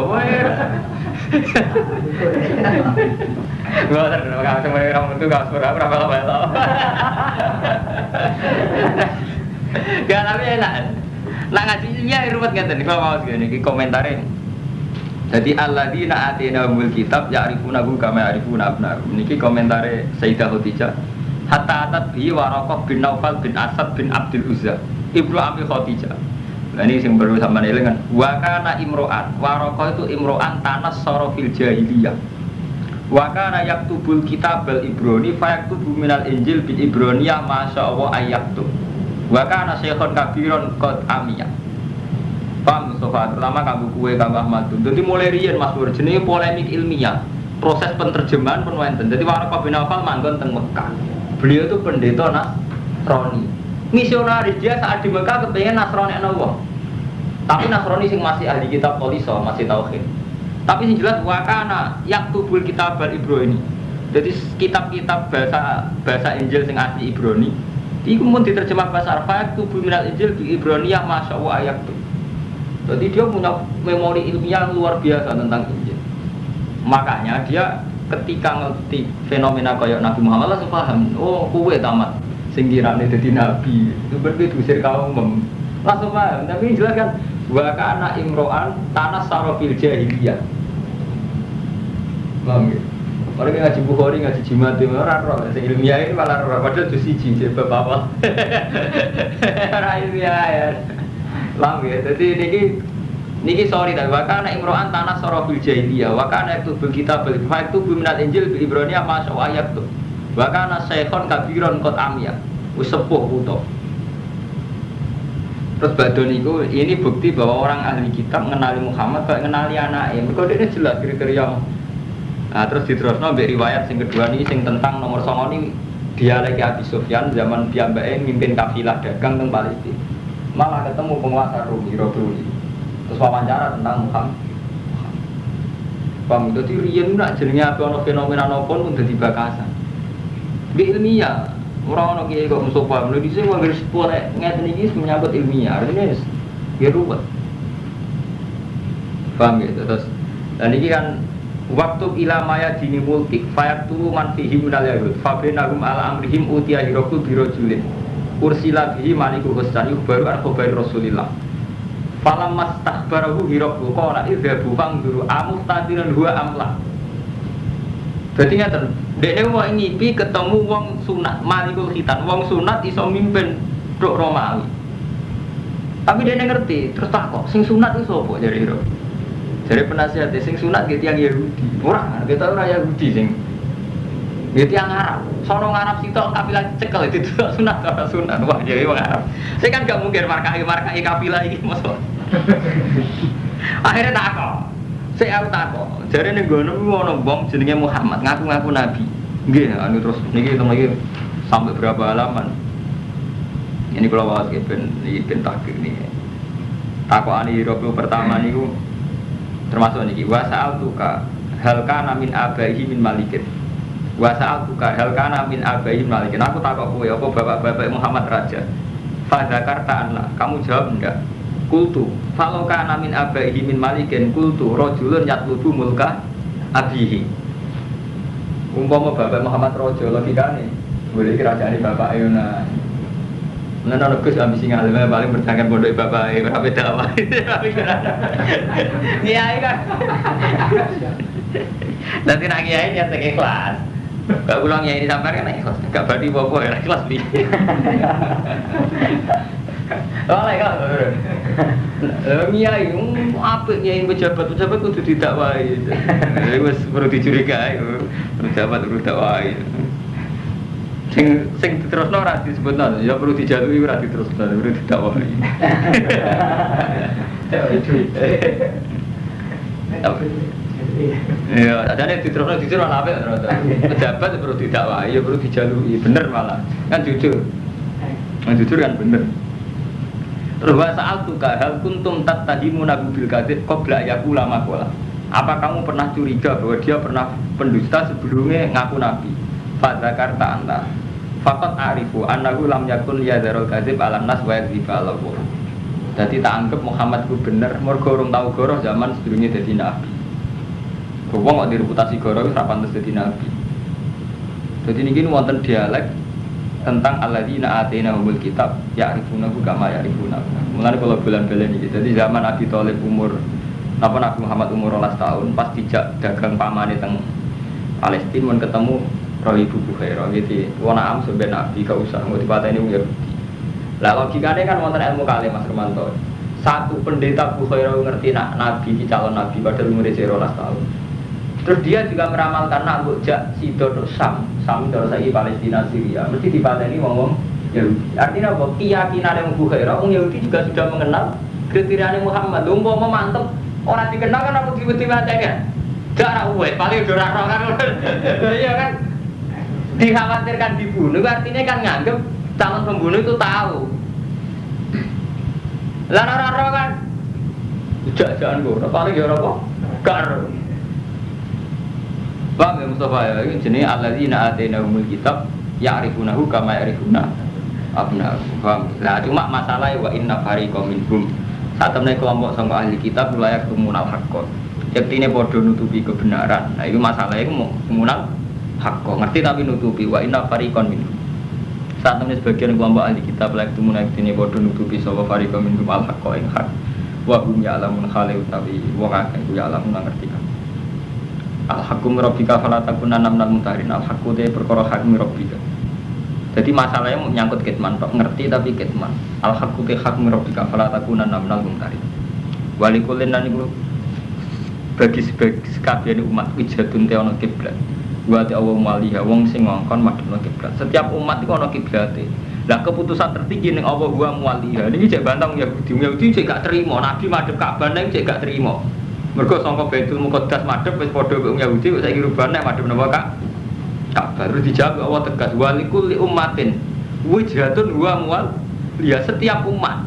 Gua ada kalau semua orang itu gak suara berapa lama. Gak tapi enak. Nak ngaji ilmiah ruwet ngeten kalau mau segini komentarin. Jadi alladzina atinahumul kitab ya'rifunahu kama ya'rifuna abnahum. Niki komentare Sayyidah Khadijah. Hatta atat bi Waraqah bin Nawfal bin Asad bin Abdul Uzza. Ibnu Abi Khadijah. Nah ini yang baru sama nih kan. Wa kana imro'an. Waraqah itu imro'an tanas sorofil jahiliyah. Wa kana yaktubul kitabal ibrani fa yaktubu minal injil bil ibroniyah masyaallah ayaktub. Wa kana syekhon kabiron qad amiyah. Paham Mustafa, terutama kanggo kue kanggo Ahmad. Dadi mulai riyen Mas Nur jenenge polemik ilmiah. Proses penerjemahan pun wonten. Dadi Waraqah bin Nawfal manggon teng Mekah. Beliau itu pendeta Nasrani. Misionaris dia saat di Mekah kepengen Nasrani ana. Tapi Nasrani sing masih ahli kitab Toliso, masih tauhid. Tapi sing jelas wakana yaktubul kitabal Ibrani. Jadi kitab-kitab bahasa Injil sing asli Ibrani iku mun diterjemah bahasa Arab yaktubu minal Injil bi Ibroniyah masyaallah ayat. Jadi dia punya memori ilmiah luar biasa tentang Injil. Makanya dia ketika ngerti fenomena kayak Nabi Muhammad langsung paham, oh kowe tamat sing kirane dadi nabi, itu berbeda usir kaum langsung paham. Tapi jelas kan wa kana imro'an tanas sarofil jahiliyah. Paham ya? Orang yang ngaji Bukhari, ngaji Jimat itu orang roh, sing ilmiah ini malah roh, padahal itu siji, sebab apa? Orang ilmiah ya. Paham ya? Jadi niki sorry tapi wa kana imro'an tanas sarofil jahiliyah. Wa kana itu kitab itu minal Injil bi Ibroniyah masya ayat tuh. Wa kana syekhon kabiron qad amiyah. Wis sepuh puto. Terus badon itu ini bukti bahwa orang ahli kitab mengenali Muhammad kayak mengenali anaknya. Mereka ini jelas kriteria. Nah, terus diterusno mbek riwayat sing kedua ini sing tentang nomor 9 ini dialek Abi Sufyan zaman piyambake mimpin kafilah dagang teng Palestina. Malah ketemu penguasa Romi, Romawi. Terus wawancara tentang Muhammad. Paham, dadi riyen nak jenenge apa ana fenomena napa pun dadi bakasan. Di ilmiah orang orang kiai kok Mustafa, mulai di sini warga sekolah ngeten iki menyangkut ilmiah, artinya ya ruwet. Paham gitu terus. Dan ini kan waktu ilamaya dini multik, fayak tulu man fihi minal yahud, fabrenahum ala amrihim utiya hiroku birojulin, ursila bihi maliku hustan baru al-khobar Rasulillah. Falam mas takbarahu hiroku, kola idhabu fangduru amustadiran huwa amlah. Jadi ngeten, dekne wong ngipi ketemu wong sunat, malikul khitan, wong sunat iso mimpin dok Romawi. Tapi dekne ngerti, terus takok, sing sunat itu sapa jare ira? Jare penasihat sing sunat ge tiyang Yahudi. Ora, kita ora Yahudi sing Ya tiang Arab, sono Arab sitok kafilah cekel itu sunat atau sunat wah jadi wong Arab. Saya kan gak mungkin markai kafilah ini masuk. Akhirnya takok, saya takok. Jadi nih gue nemu bom jenenge Muhammad ngaku-ngaku Nabi. Nggih, anu terus niki lagi sampai berapa halaman? Ini kalau bawa ben takdir nih. Takok ani Rabu pertama niku termasuk niki wasal tuka hal kana min abaihi min malikin. Wasal tuka hal kana min abaihi min malikin. Aku takok kowe apa bapak-bapak Muhammad Raja. Fa zakarta anna, kamu jawab enggak? Kultu, falau kana min abaihi min malikin kultu rajulun yatlubu mulka abihi. Umpama bapak Muhammad Raja logikane, boleh kerajaan bapak Ayuna. Nana Gus ambisi ngalim paling bertanggung pondok bapak ora beda apa. Iya kan. Nanti nak kiai nyata ikhlas. Gak ulang ya ini sampai kan ikhlas. Gak badi apa ya ikhlas bi. Oh ikhlas. Kiai apik kiai pejabat kudu didakwai. Wis perlu dicurigai pejabat kudu dakwai. Sing diterusno ora disebutno ya perlu dijatuhi ora diterusno perlu didakwai. Ya, adane diterusno jujur ana apik terus. Pejabat perlu didakwai ya perlu dijalui bener malah. Kan jujur. Kan jujur kan bener. Terus saat tuka hal kuntum tattahimuna bil kadzib qabla yaqula maqala. Apa kamu pernah curiga bahwa dia pernah pendusta sebelumnya ngaku nabi? Fa zakarta anta. Faqat arifu annahu lam yakun yadzarul kadzib ala nas wa yadziba Allah. Dadi tak anggap Muhammad ku bener mergo urung tau goroh zaman sebelumnya dadi nabi. Wong kok direputasi goroh wis ra pantes dadi nabi. Dadi niki wonten dialek tentang alladzina atainahumul kitab ya'rifunahu kama ya'rifunahu. Mulane kula bulan-bulan iki. Dadi zaman Abi Thalib umur napa Nabi Muhammad umur 12 tahun pas dijak dagang pamane teng Palestina mun ketemu Roh Ibu Bukhairah gitu. Wong am sampe nabi gak usah mau dipateni wong Yahudi. Lah logikane kan wonten ilmu kali Mas Romanto. Satu pendeta Bukhairah ngerti nak nabi di calon nabi padahal umure 12 tahun. Terus dia juga meramalkan nak mbok jak sida Sam terus saiki Palestina Syria mesti dipateni wong-wong Yahudi. Artinya apa? Keyakinane wong Bukhairah wong Yahudi juga sudah mengenal kriteriane Muhammad. Umpama mantep ora dikenal kan aku dipateni. Gak ra uwes paling ora roh kan. Iya kan? Dikhawatirkan dibunuh artinya kan nganggep calon pembunuh itu tahu. Lah ora kan jak-jakan kok paling ya ora kok gak. Paham ya Mustafa ya iki jenenge alladzina atainahumul kitab ya'rifunahu kama ya'rifuna abna'ahum. Paham. Lah cuma masalah wa inna fariqam minhum satemene kelompok sangka ahli kitab layak tumunal haqqo. Yektine padha nutupi kebenaran. Nah itu masalahnya iku tumunal hakko ngerti tapi nutupi wa inna fariqan minhum. Saat temen sebagian kelompok ahli kitab layak tumunai dene padha nutupi sapa fariqan minhum al hakko ing hak. Wa hum ya'lamun khali utawi wong akeh ku ya'lamun ngerti kan. Al hakum rabbika fala takunanna minal mutarin. Al hakku te perkara hakum rabbika. Jadi masalahnya menyangkut kitman tok ngerti tapi kitman. Al hakku te hakum rabbika fala takunanna minal mutarin. Walikulin lan iku bagi sekabian umat wijatun te ana kiblat. Buat Allah maliha wong sing ngongkon madhepno kiblat. Setiap umat iku ana kiblate. Lah keputusan tertinggi ning Allah wa maliha. Niki cek bantang Yahudi cek gak terima nabi madhep Ka'bah ning cek gak terima. Mergo sangka Baitul Muqaddas madhep wis padha karo Yahudi kok saiki rubah nek madhep napa Ka'bah. Terus dijawab Allah tegas walikul li ummatin wijhatun wa maliha. Setiap umat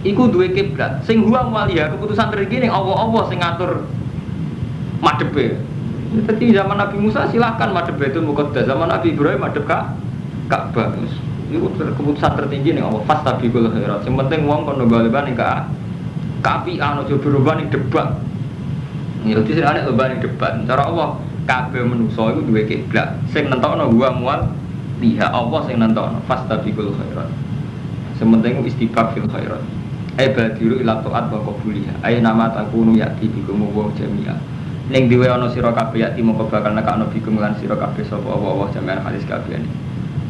iku duwe kiblat. Sing wa maliha keputusan tertinggi ning Allah sing ngatur madhepe. Jadi zaman Nabi Musa silahkan madhep Baitul Muqaddas, zaman Nabi Ibrahim madhep Ka'bah. Itu keputusan tertinggi nih Allah fastabiqul khairat. Yang penting wong kono galeban ning kapi ana aja berubah ning debat. Ya dadi sing ana lomba ning debat. Cara Allah kabeh manusa iku duwe kiblat. Sing nentokno wa mual liha Allah sing nentokno fastabiqul khairat. Sing penting istiqaq fil khairat. Ai badiru ila taat wa qabuliha. Ai nama takunu yati bikum wa jami'a. Ning diwe ana sira kabeh yati mongko bakal nekakno bikum lan sira kabeh sapa Allah jami'an hadis kabeh.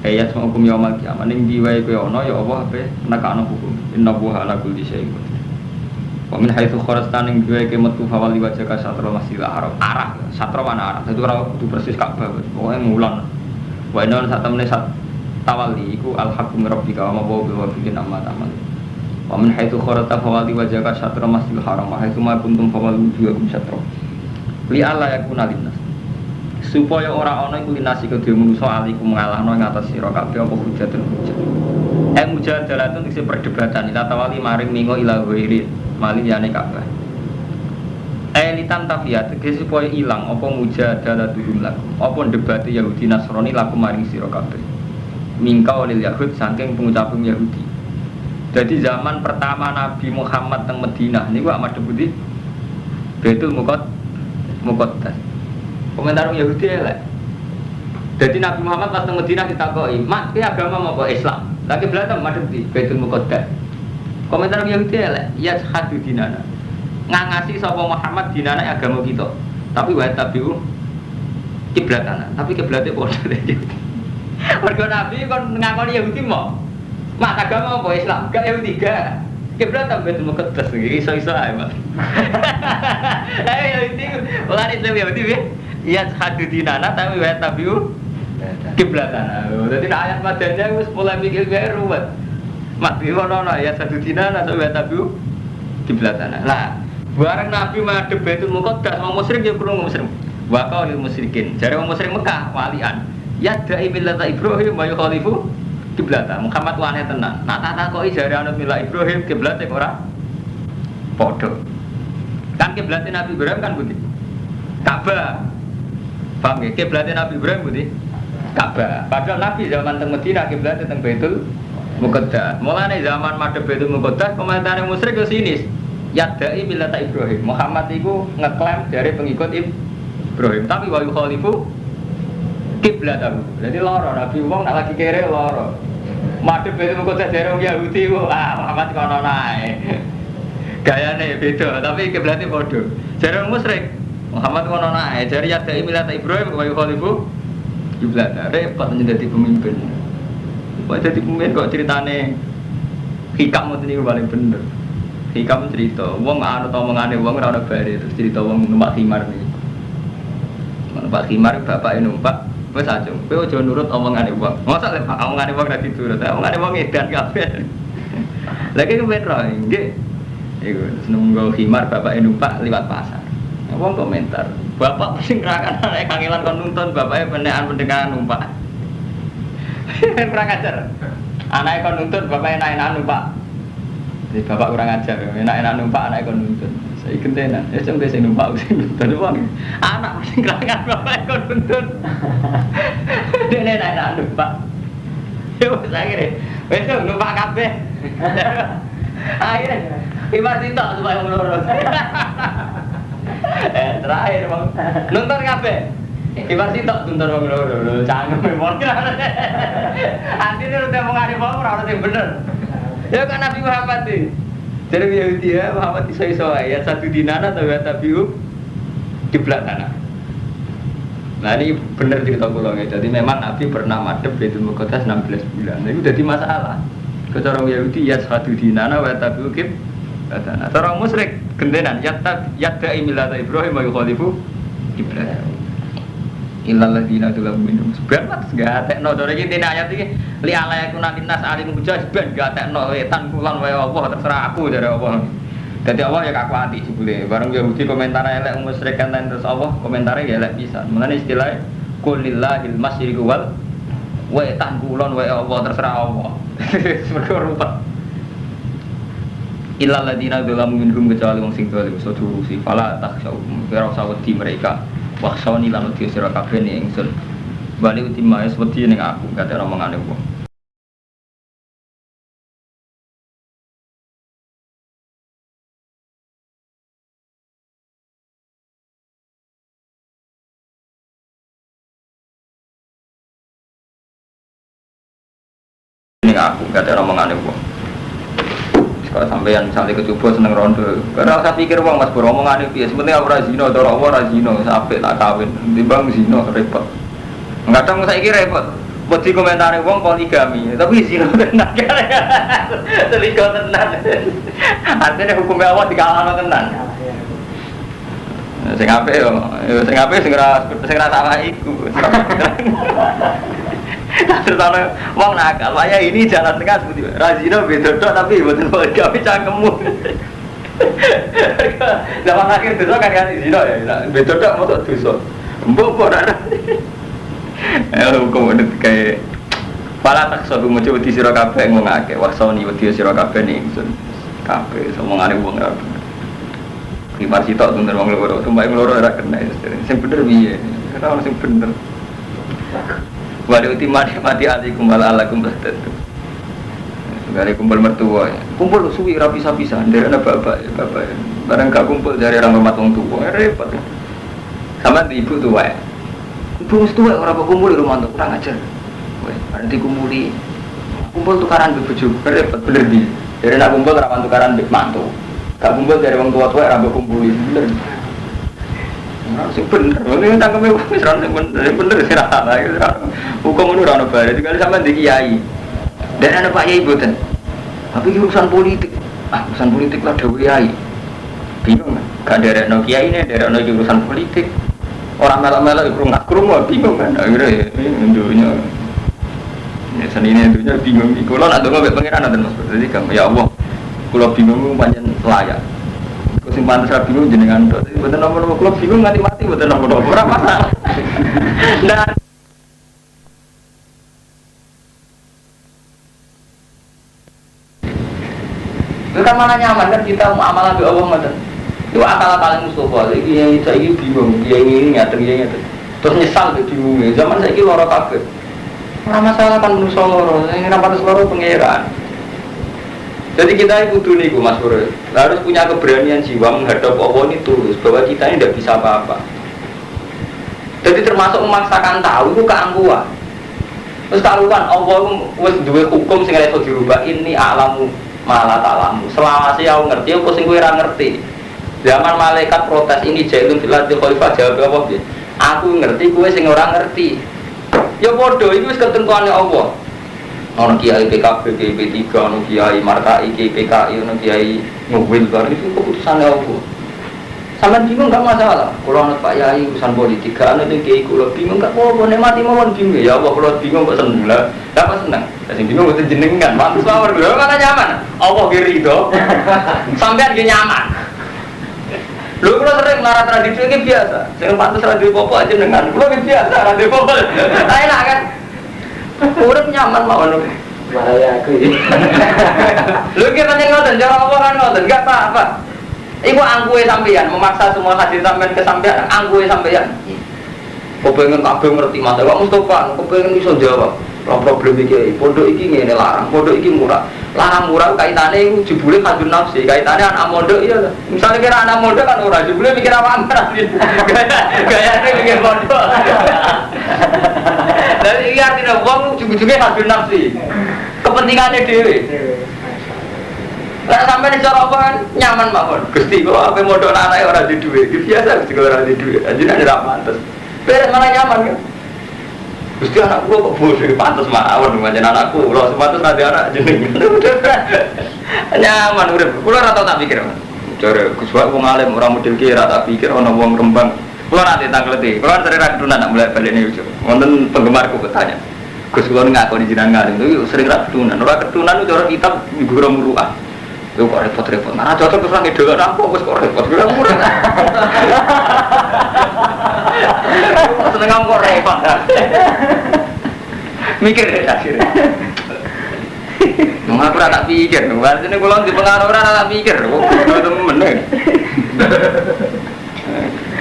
Ayat sama hukum yaumil kiamat ning diwe kowe ana ya Allah ape nekakno hukum. Innahu ala kulli syai'in qadir. Wa min haitsu kharajta ning diwe ke metu fawal wajhaka satra masjidil haram. Arah, satra mana arah. Dadi ora kudu persis Ka'bah. Pokoke ngulang. Wa inna satamne sat tawali iku al-haqqu min rabbika wa ma huwa bighafilin amma ta'mal. Wa min haitsu kharajta fawali wajhaka syatra masjidil haram wa haitsu ma kuntum fawallu wujuhakum syatra. Li alla yakuna linnas. Supaya ora ana iku linasi kedhe manusa aliku mengalahno ing atas sira kabeh apa hujatun hujat. Mujadalatun isi perdebatan ila tawali maring mingo ila ghairi mali liyane kabeh. Litan tafiyat tegese supaya ilang apa mujadalatun lakum. Apa debate Yahudi Nasrani lakum maring sira kabeh. Mingkau lil Yahud saking pengucapan Yahudi. Jadi zaman pertama Nabi Muhammad teng Madinah niku amat debuti Baitul Muqaddas. Komentar Yahudi elek. Jadi Nabi Muhammad pas teng Madinah ditakoki, "Mak, ki agama apa Islam?" Lagi belajar madhep di Baitul Muqaddas. Komentar Yahudi elek, "Ya hadu dinana." Ngangasi sapa Muhammad dinana agama kita. Tapi wa tabiu kiblatana. Tapi kiblate padha lho. Mergo Nabi kon ngakoni Yahudi mau. Mak agama apa Islam? Gak Yahudi gak. Kiblat Baitul Muqaddas iki iso-iso ae, Mas. Yahudi ora Islam Yahudi piye? Ya hadu dinana tapi wa tabiu kiblatana. Dadi ayat madanya wis mulai mikir gawe ruwet. Mati ono ya hadu dinana tapi wa tabiu kiblatana. Lah, bareng Nabi madhep Baitul Muqaddas wong musyrik ya krungu musyrik. Wa qaulil musyrikin. Jare wong musyrik Mekah walian. Ya da'i millata Ibrahim wa yukhalifu kiblata. Muhammad wane tenan. Nak tak takoki jare anut milah Ibrahim kiblate ora padha. Kan kiblate Nabi Ibrahim kan pundi? Ka'bah. Paham nggih? Kiblate Nabi Ibrahim pundi? Ka'bah. Padahal Nabi zaman teng Madinah kiblate teng Baitul Muqaddas. Mulane zaman madhep Baitul Muqaddas komentare musyrik yo sinis. Yadai millata Ibrahim. Muhammad iku ngeklaim dari pengikut Ibrahim, tapi wa yukhalifu kiblatahu. Jadi loro Nabi wong nak lagi kere loro. Madhep Baitul Muqaddas dari wong Yahudi ku, Muhammad kono nae. Gayane beda, tapi kiblate padha. Jare wong musyrik, Muhammad kono nae. Jare yadai millata Ibrahim wa yukhalifu kiblatahu. Repot menjadi pemimpin. Wah jadi pemimpin kok ceritane hikam ngoten niku paling bener. Hikam cerita, wong anut omongane wong ora ono bare terus cerita wong numpak khimar niki. Numpak khimar bapake numpak, wis aja. Kowe aja nurut omongane wong. Mosok lek omongane wong ra diturut, omongane wong edan kabeh. Lagi kepen ro nggih. Iku seneng nggo khimar bapake numpak liwat pasar. Wong komentar, bapak sing ngerakan anake kangelan kon nuntun bapake penekan pendekan numpak. Kurang ajar. Anake kon nuntut bapake enak-enak numpak. Jadi bapak kurang ajar, enak-enak numpak anake kon nuntut. Saiki gentenan, ya sing sing numpak sing nuntut wong. Anak sing kerangan bapake kon nuntut. Dene enak-enak numpak. Yo sakire. Wis numpak kabeh. Akhirnya Ibar sitok supaya ngono. Terakhir Bang. Nonton kabeh. Ibar sitok nonton wong loro. Cangkem memang. Antine udah mengari wong ora ono sing bener. Ya kan Nabi Muhammad iki. Jadi Yahudi ya Muhammad iso-iso ya satu dinana atau ya tabiu kiblat tanah. Nah ini bener cerita kula ya. Jadi memang Nabi pernah madhep Baitul Muqaddas 16 bulan. Nah, itu jadi masalah. Kecara Yahudi ya satu dinana wa tabiu kiblat tanah. Cara musyrik gentenan yadda'i millata Ibrahim wa yukhalifu kiblat. Illal ladina tulam minum. Sebenarnya gak tekno dore iki dene ayat iki li ala yakuna linnas alim mujahid ben gak tekno wetan kulon wae Allah terserah aku dari Allah. Dadi Allah ya kakuati jebule. Bareng Yahudi komentar elek musyrik kan terus Allah komentare ya elek pisan. Mulane istilah qulillahil masyriqu wal wetan kulon wae Allah terserah Allah. Mergo rupa. Illal ladina tulam minhum kecuali wong sing dolim sodu si fala takhshaw. Kira usah wedi mereka. Waksoni lan uti sira kabeh ning ingsun. Bali uti maes wedi ning aku kate omongane wong. Ning aku kate omongane wong. Kalau sampeyan misalnya kecoba seneng rondo, ora usah pikir wong Mas Bro omongane piye, sebenarnya ora zina, cara apa ora zina, sampe tak kawin, timbang zina repot. Kadang saiki repot. Wedi komentare wong poligami, tapi zina tenan. Selingkuh tenan. Artinya hukumnya Allah dikalahno tenan. Sing apik yo, sing apik sing ora salah iku. Terus ana wong nakal, waya ini jalan tengah seperti Razino beda tok tapi mboten gawe cangkemmu. Zaman akhir dosa kan zina ya, beda tok moto dosa. Mbok ora. Hukum udah kayak pala tak sobu mau coba di siro kabeh ngomong akeh wasoni wedi siro kabeh nih ingsun kabeh omongane wong ora bener. Kimar sitok bener wong loro, tumbak loro ora kena. Sing bener piye? Ora ono sing bener. Wa mati alikum wal alakum bahtatu. Dari kumpul mertua, kumpul suwi rapi pisah dari anak bapak. Barang gak kumpul dari orang rumah tua, repot. Sama di ibu tua. Ibu tua orang kumpul di rumah kurang ajar. Nanti kumpul tukaran bebujuk, repot bener di. Dari anak kumpul rawan tukaran bik mantu. Gak kumpul dari orang tua rawan kumpulin bener. Sing bener, ini tangkeme wis ra sing bener sira. Hukum itu ora ono bare, dikali sampean di kiai. Dan ada Pak Yai boten. Tapi urusan politik. Urusan politik lah dewe kiai. Bingung kan? Gak derek no kiai ini, derek no urusan politik. Orang melak-melak krungu bingung kan. Akhirnya dunia. Ya senine dunia bingung. Kulo nak ndonga mek pangeran ngoten Mas. Jadi kan ya Allah. Kulo bingung pancen layak. Kok sing pantes ra bingung jenengan tok. Boten nomor-nomor kulo bingung nganti mati boten nomor-nomor ora masalah. Nah itu kan malah nyaman kan kita mau amalan ke Allah ngoten. Itu akal-akalan Mustafa. Iki saiki bingung, ini ngaten. Terus nyesal ke bingungnya. Zaman saiki lara kabeh. Ora masalah kan manusa loro, sing ora pantes loro pangeran. Jadi kita kudu niku Mas Bro. Harus punya keberanian jiwa menghadap Allah ini tulus bahwa kita ini tidak bisa apa-apa. Jadi termasuk memaksakan tahu itu keangkuhan. Terus karuan Allah wis duwe hukum sing ora iso dirubah ini alamu malah taklamu. Selawase aku ngerti apa sing kowe ora ngerti. Zaman malaikat protes ini jailun fil ardi khalifah jawab apa piye? Aku ngerti kowe sing ora ngerti. Ya padha iki wis ketentuane Allah. Ono kiai PKB, kiai P3, ono kiai Markai, kiai PKI, ono kiai Mobil bar itu keputusannya Allah. Sampeyan bingung enggak masalah. Kalau ana Pak Yai urusan politik, ana ning kiai kula bingung enggak apa-apa, nek mati mawon bingung. Ya Allah kula bingung kok seneng lah. Apa seneng? Sing bingung mboten jenengan, pantes mawon lho kan nyaman. Allah ki rido. Sampeyan ki nyaman. Lho kula sering marah tradisi iki biasa. Sing pantes ra duwe apa aja jenengan. Kula ki biasa ra duwe apa. Enak kan? Urip nyaman mawon. Bahaya aku ini. Lho ki pancen ngoten, cara apa kan ngoten, enggak apa-apa. Iku angkuhe sampeyan, memaksa semua hadir sampeyan ke sampeyan, angkuhe sampeyan. Kepengen kabeh ngerti Mas, Pak Mustofa, kepengen iso jawab. Ora problem iki, pondok iki ngene larang, pondok iki murah. Larang murah kaitane iku jebule kadun nafsi, kaitane anak mondok iya. Misale kira anak mondok kan ora jebule mikir apa-apa. Gayane mikir pondok. Dan iki artinya wong ujug-ujuge kadun nafsi. Kepentingannya dhewe. Lah sampai cara apa kan nyaman mawon. Gusti kok ape modal anake ora di dhuwit. Biasa Gusti ora di dhuwit. Anjene ora pantes. Beres malah nyaman kan. Gusti anakku kok bodoh pantes mawon pancen anakku. Lho sepantes nanti anak jeneng. Nyaman urip. Kula ora tau tak pikir. Jare Gus wae wong alim ora model ki ora tak pikir ana wong Rembang. Kula nanti tangkleti. Kula sering ra ketunan nak mulai balene yo. Wonten penggemarku bertanya. Gus kula ngakoni jenengan ngalim itu sering ra ketunan. Ora ketunan cara kitab guru muruah. Yo kok repot-repot. Nah, cocok terus nang idol apa wis kok repot. Kira murah. Seneng kok repot. Mikir akhirnya. Nang aku ora tak pikir, maksudnya kula di pengaruh ora tak pikir. Kok temen.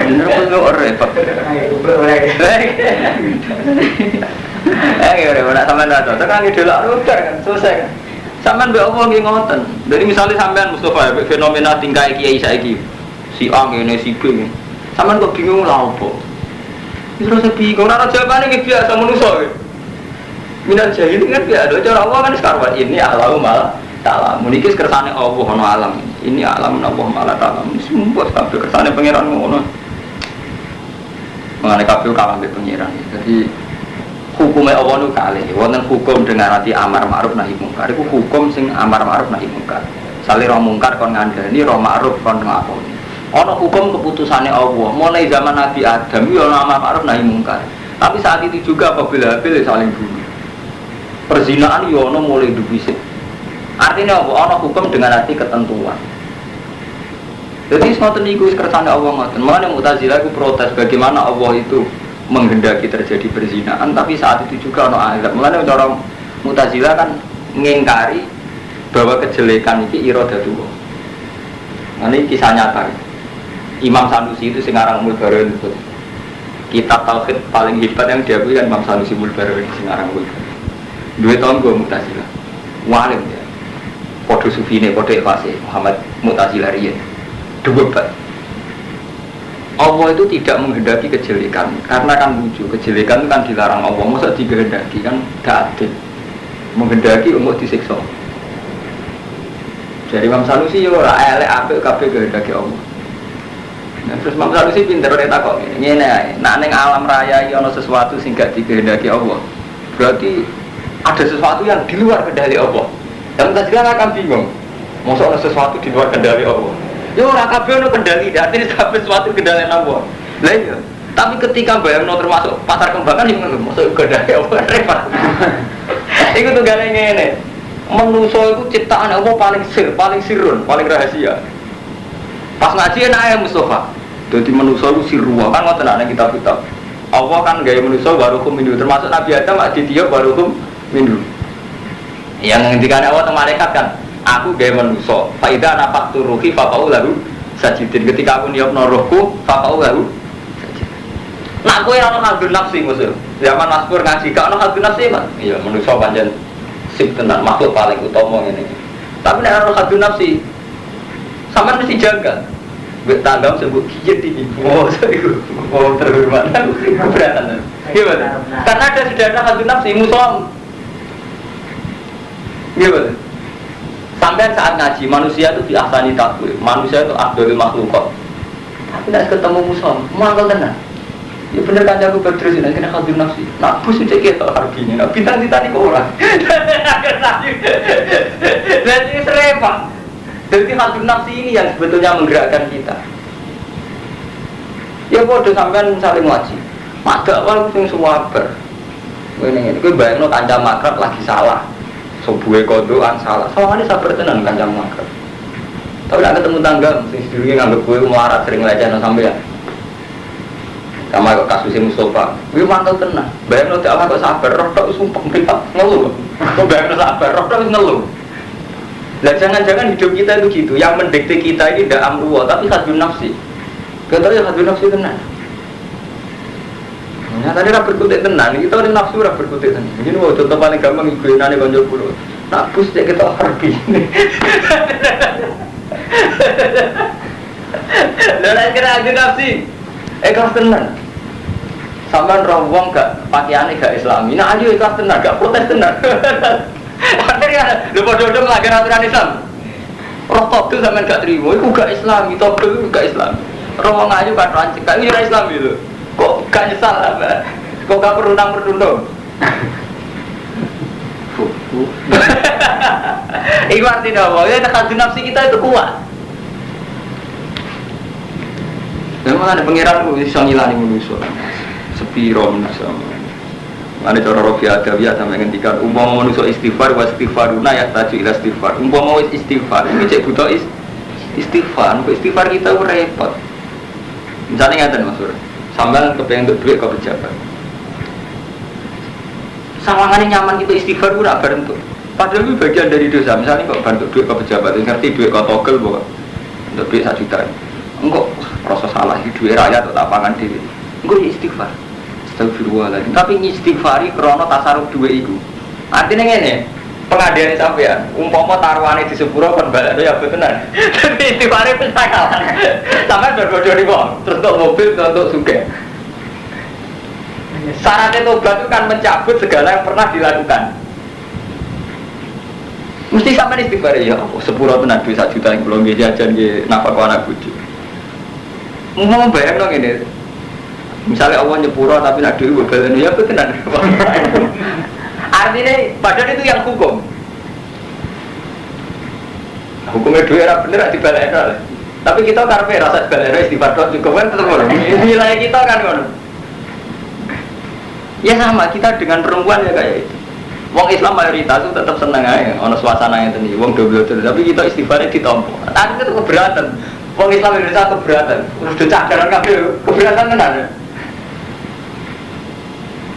Bener kok repot. Ora sampean ora cocok kan idol udah kan selesai kan. Sampean mbek apa nggih ngoten. Jadi misalnya sampean Mustofa fenomena tingkah kiai saiki. Si A ngene si B. Sampean kok bingung lha opo? Wis ora bingung, ora jawabane nggih biasa manusa. Minat jahil kan biasa cara Allah kan sekarang ini alam malah taala. Muniki kersane Allah ono alam. Ini alam Allah malah taala. Sumpah kabeh kersane pangeran ngono. Mangane kabeh kalah mbek pangeran. Jadi hukumnya Allah itu kali, wonten hukum dengan arti amar ma'ruf nahi mungkar. Itu hukum sing amar ma'ruf nahi mungkar. Sale roh mungkar kon ngandani, roh ma'ruf kon nglakoni. Ana hukum keputusannya Allah. Mulai zaman Nabi Adam yo ana amar ma'ruf nahi mungkar. Tapi saat itu juga apabila Habil saling bunuh. Perzinaan yo ono mulai dhisik. Artinya apa? Ono hukum dengan arti ketentuan. Jadi ngoten niku kersane Allah ngoten. Mulane Mu'tazilah iku protes bagaimana Allah itu menghendaki terjadi perzinaan tapi saat itu juga ono azab. Mulane cara Mu'tazilah kan ngingkari bahwa kejelekan iki iradatullah. Nah, ini kisah nyata. Imam Sanusi itu sing aran Mulbaron itu. Kitab tauhid paling hebat yang diakui kan Imam Sanusi Mulbaron sing aran Mulbaron. 2 tahun gue Mu'tazilah. Walim ya. Podo sufine, podo ikhlasé Muhammad Mu'tazilah riyen. Debat. Allah itu tidak menghendaki kejelekan karena kan lucu, kejelekan itu kan dilarang Allah, masa dikehendaki kan gak adil. Menghendaki untuk disiksa. Jadi Imam Sanusi yo ora elek apik kabeh kehendaki Allah. Nah, terus Imam Sanusi pinter nek takok ngene ae, nek ning alam raya iki ana sesuatu sing gak dikehendaki Allah. Berarti ada sesuatu yang di luar kendali Allah. Dan kita akan bingung. Masa ada sesuatu di luar kendali Allah? Ya ora kabeh ono kendali, artinya kabeh sesuatu kendali Allah. Lah iya. Tapi ketika bayangno termasuk pasar kembangan yang ngono, masa kendali Allah repot. Iku tunggale ngene. Manusa iku ciptaan Allah paling sirrun, paling rahasia. Pas ngaji enak ya Mustafa. Dadi manusa iku sirruwa kan ngoten ana kitab-kitab. Allah kan gawe manusa waruhum minhu, termasuk Nabi Adam aditya waruhum minhu. Yang ngendikane Allah teng malaikat kan, aku gawe manusa. Fa idza nafaqtu ruhi fa lahu sajidin. Ketika aku niupno rohku fa lahu sajidin. Nak kowe ora ono hadun nafsi musuh. Zaman Maskur ngaji gak ono hadun nafsi, Mas. Iya, manusa pancen sip tenan makhluk paling utama ngene. Tapi nek ono hadun nafsi, sampean mesti jaga. Mbek tanggam sebut kiye iki. Oh, iku. Oh, terhormat. Keberatan. Gimana? Karena ada sudah ada hadun nafsi musuh. Gimana? Sampai saat ngaji manusia itu diahsani takwil, manusia itu abdul makhlukot. Tapi tidak ketemu musuh, mangkal tenan. Ya bener kan aku berdiri sini, kena hadun nafsi. Nak bus itu kita harganya, nak bintang titani ke orang. Jadi serempak. Jadi hadun nafsi ini yang sebetulnya menggerakkan kita. Ya bodoh sampean saling ngaji. Maka awal sing suwaber. Ini bayangno kanca makrab lagi salah. Sobuhe kodokan salah. Soalnya sabar tenan kanca makrab. Tapi nek ketemu tangga sing sedurunge nganggep kowe melarat sering lecehno sampean. Sama kok kasusnya Mustafa. Kuwi mantau tenan. Bayangno dak kok sabar, roh tok sumpah mripat ngeluh. Kok bayangno sabar, roh tok ngeluh. Lah jangan-jangan hidup kita itu gitu, yang mendikte kita ini tidak amruwa, tapi hadun nafsi. Kita ya hadun nafsi tenan. Nah tadi ra berkutik tenan, kita ada nafsu ra berkutik tenan. Ini mau contoh paling gampang ibu-inane konco kulo. Nak bus cek kita harbi. Lah nek kira hadun nafsi. Ikhlas tenan. Sampeyan roh wong gak pakaiane gak islami. Nah ayo ikhlas tenan, gak protes tenan. Artinya, lu bodoh-bodoh melanggar aturan Islam. Roh togel sampean gak terima, itu gak Islami, togel itu gak Islam. Roh wong ayu kan rancik, gak ini Islam itu. Kok gak nyesal lah, kok gak perundang-perundung. Itu artinya apa? Ya hadun nafsi kita itu kuat. Memang ada pengiran bisa ngilani manusia. Sepiro manusia. Ada cara Rabi Adawiyah sampai ngendikan umpama manusia istighfar wa istighfaruna ya taju ila istighfar. Umpama wis istighfar, iki cek butuh istighfar. Istighfar kita repot. Misalnya ngaten Mas Sur. Sampeyan kepengin untuk duit ke pejabat. Sawangane nyaman kita istighfar ora bareng tuh. Padahal itu bagian dari dosa. Misalnya kok bantu duit ke pejabat, ngerti duit ke togel kok. Untuk duit 1 juta. Engkau rasa salah di duit rakyat atau tak pangan diri. Engkau istighfar. Astagfirullahaladzim. Tapi istighfari krono tasarruf duwe iku. Artinya ngene, pengadilan sampean, umpama taruhane di sepuro kon balane ya betenan. Tapi istighfari wis kalah. Sampeyan berbodoh niku, terus kok mobil untuk sugih. Syaratnya tobat itu kan mencabut segala yang pernah dilakukan. Mesti sampean istighfar ya, sepuro tenan duit 1 juta yang belum jajan nggih nafkah anak bojo. Mau bayangno ngene. Misalnya Allah nyepura tapi nak duit berbalik ya betul. Artinya padahal itu yang hukum. Hukumnya duit era bener dibalik. Tapi kita karpe rasa dibalik istighfar juga kan tetap orang. Nilai kita kan kan. Ya sama kita dengan perempuan ya kayak itu. Wong Islam mayoritas itu tetap seneng aja, ono suasana yang tadi. Wong double tapi kita istighfarnya ditompo. Tadi itu keberatan. Wong Islam Indonesia keberatan. Udah cakaran kabeh keberatan tenan.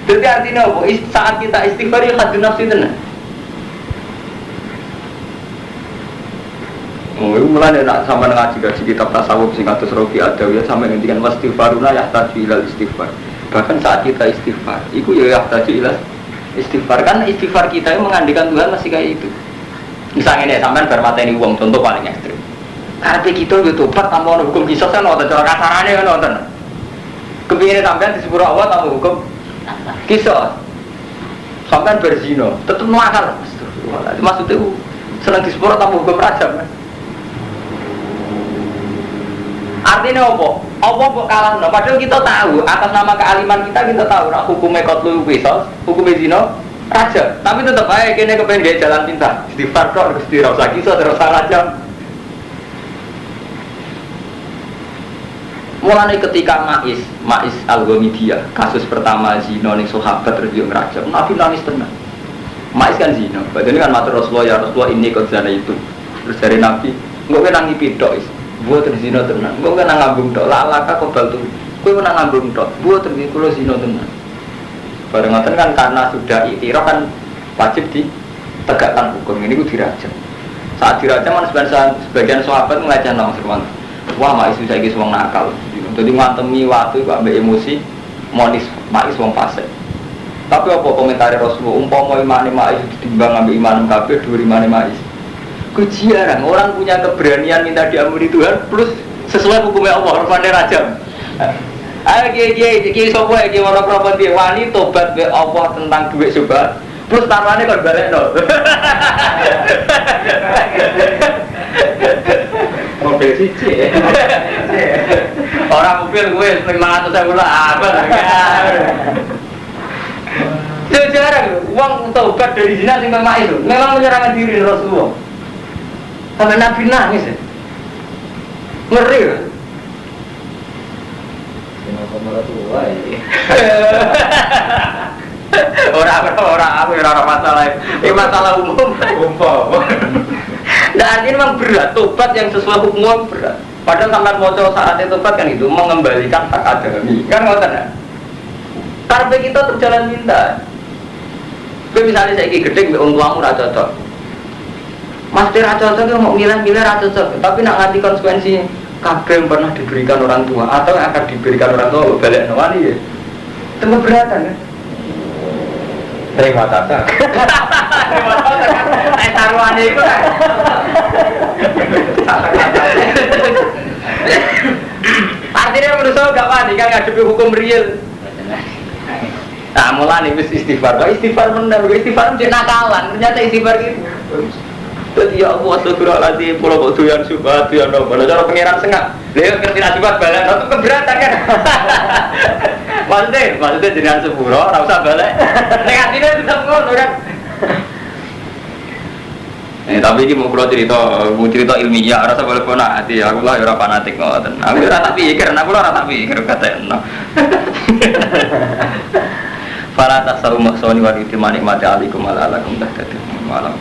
Jadi artinya apa? Saat kita istighfar ya hadun nafsi tenan. Oh, itu mulai nak sama ngaji kitab tasawuf sing atus Rofi Adawiyah sampai ngendikan wastighfaruna yahtaju ilal istighfar. Bahkan saat kita istighfar, itu ya yahtaju ilal istighfar. Kan istighfar kita yang mengandikan Tuhan masih kayak itu. Misalnya nih sampean bar mateni wong contoh paling ekstrim. Karena kita yo tobat tanpa hukum kisos kan nonton cara kasarane kan nonton. Kepingin sampean di sepuro Allah tanpa hukum kisos. Sampean berzina, tetep nakal. Astagfirullah. Maksudnya seneng di sepuro tanpa hukum rajam kan. Artinya apa? Apa kok kalah? No? Padahal kita tahu atas nama kealiman kita tahu nak hukumnya qatlu qisas, hukumnya zina raja. Tapi tetap aja kene kepengen gaya jalan pintas. Istighfar kok Gusti ra usah qisas, ra usah rajam. Mulane ketika Ma'is Al-Ghamidiyah kasus pertama zina ning sahabat terjun rajam, Nabi nangis tenan. Ma'is kan zina. Padahal kan matur Rasulullah ya Rasulullah ini kok zina itu. Terus dari Nabi, engko kowe nang pidok is. Buat terzino tenan, gue kan ngambung tok, laka kobal tuh, gue kan ngambung tok, buat terzino kulo zino tenan. Barengan kan karena sudah itiraf kan wajib ditegakkan hukum ini gue dirajam. Saat dirajam kan sebagian sahabat ngelajar nang serwan, wah Ma'is bisa ikut wong nakal, jadi ngantemi waktu itu ambil emosi, monis Ma'is wong fasik. Tapi apa komentar Rasulullah, umpama imane Ma'is ditimbang ambil imanem kabeh dua imane Ma'is. Jarang orang punya keberanian minta diampuni Tuhan plus sesuai hukumnya Allah rupanya rajam. Ayo kiai sopo kiai orang properti wani tobat be Allah tentang duit sobat plus taruhannya kon balekno. Mobil siji. Orang mobil gue 500.000 lah apa jarang uang tobat dari zina sing memang itu memang menyerahkan diri Rasulullah. Sampai Nabi nangis ya? Ngeri ya? Orang masalah ini masalah umum. Nah artinya memang berat, tobat yang sesuai hukum berat. Padahal sampai mau saatnya tobat kan itu mengembalikan hak adami. Kan ngoten ya? Karena kita terjalan pintas. Misalnya saya gede, untuk kamu tidak cocok. Mas Tira cocok mau milih-milih rata cocok, tapi nak ngerti konsekuensi kabel yang pernah diberikan orang tua atau yang akan diberikan orang tua balik nawani ya, itu keberatan kan? Terima kata. Taruhannya itu kan? Artinya menurut saya gak wani kan ngadepi hukum real. Nah mulai nih istighfar, istighfar benar, istighfar menjadi nakalan, ternyata istighfar gitu. Jadi ya Allah astagfirullahaladzim, pulau kok doyan subhat, doyan apa, cara pengiran sengak lihat ngerti nasibat balik, itu keberatan kan maksudnya jenengan sepuro, gak usah balik negatifnya tetap ngono kan tapi ini mau cerita ilmiah, rasa boleh pernah hati, aku lah orang fanatik ngoten aku rata pikir, aku lah rata pikir katanya Fala tasawuf maksoni wa ritimani mati alikum ala alakum dah malam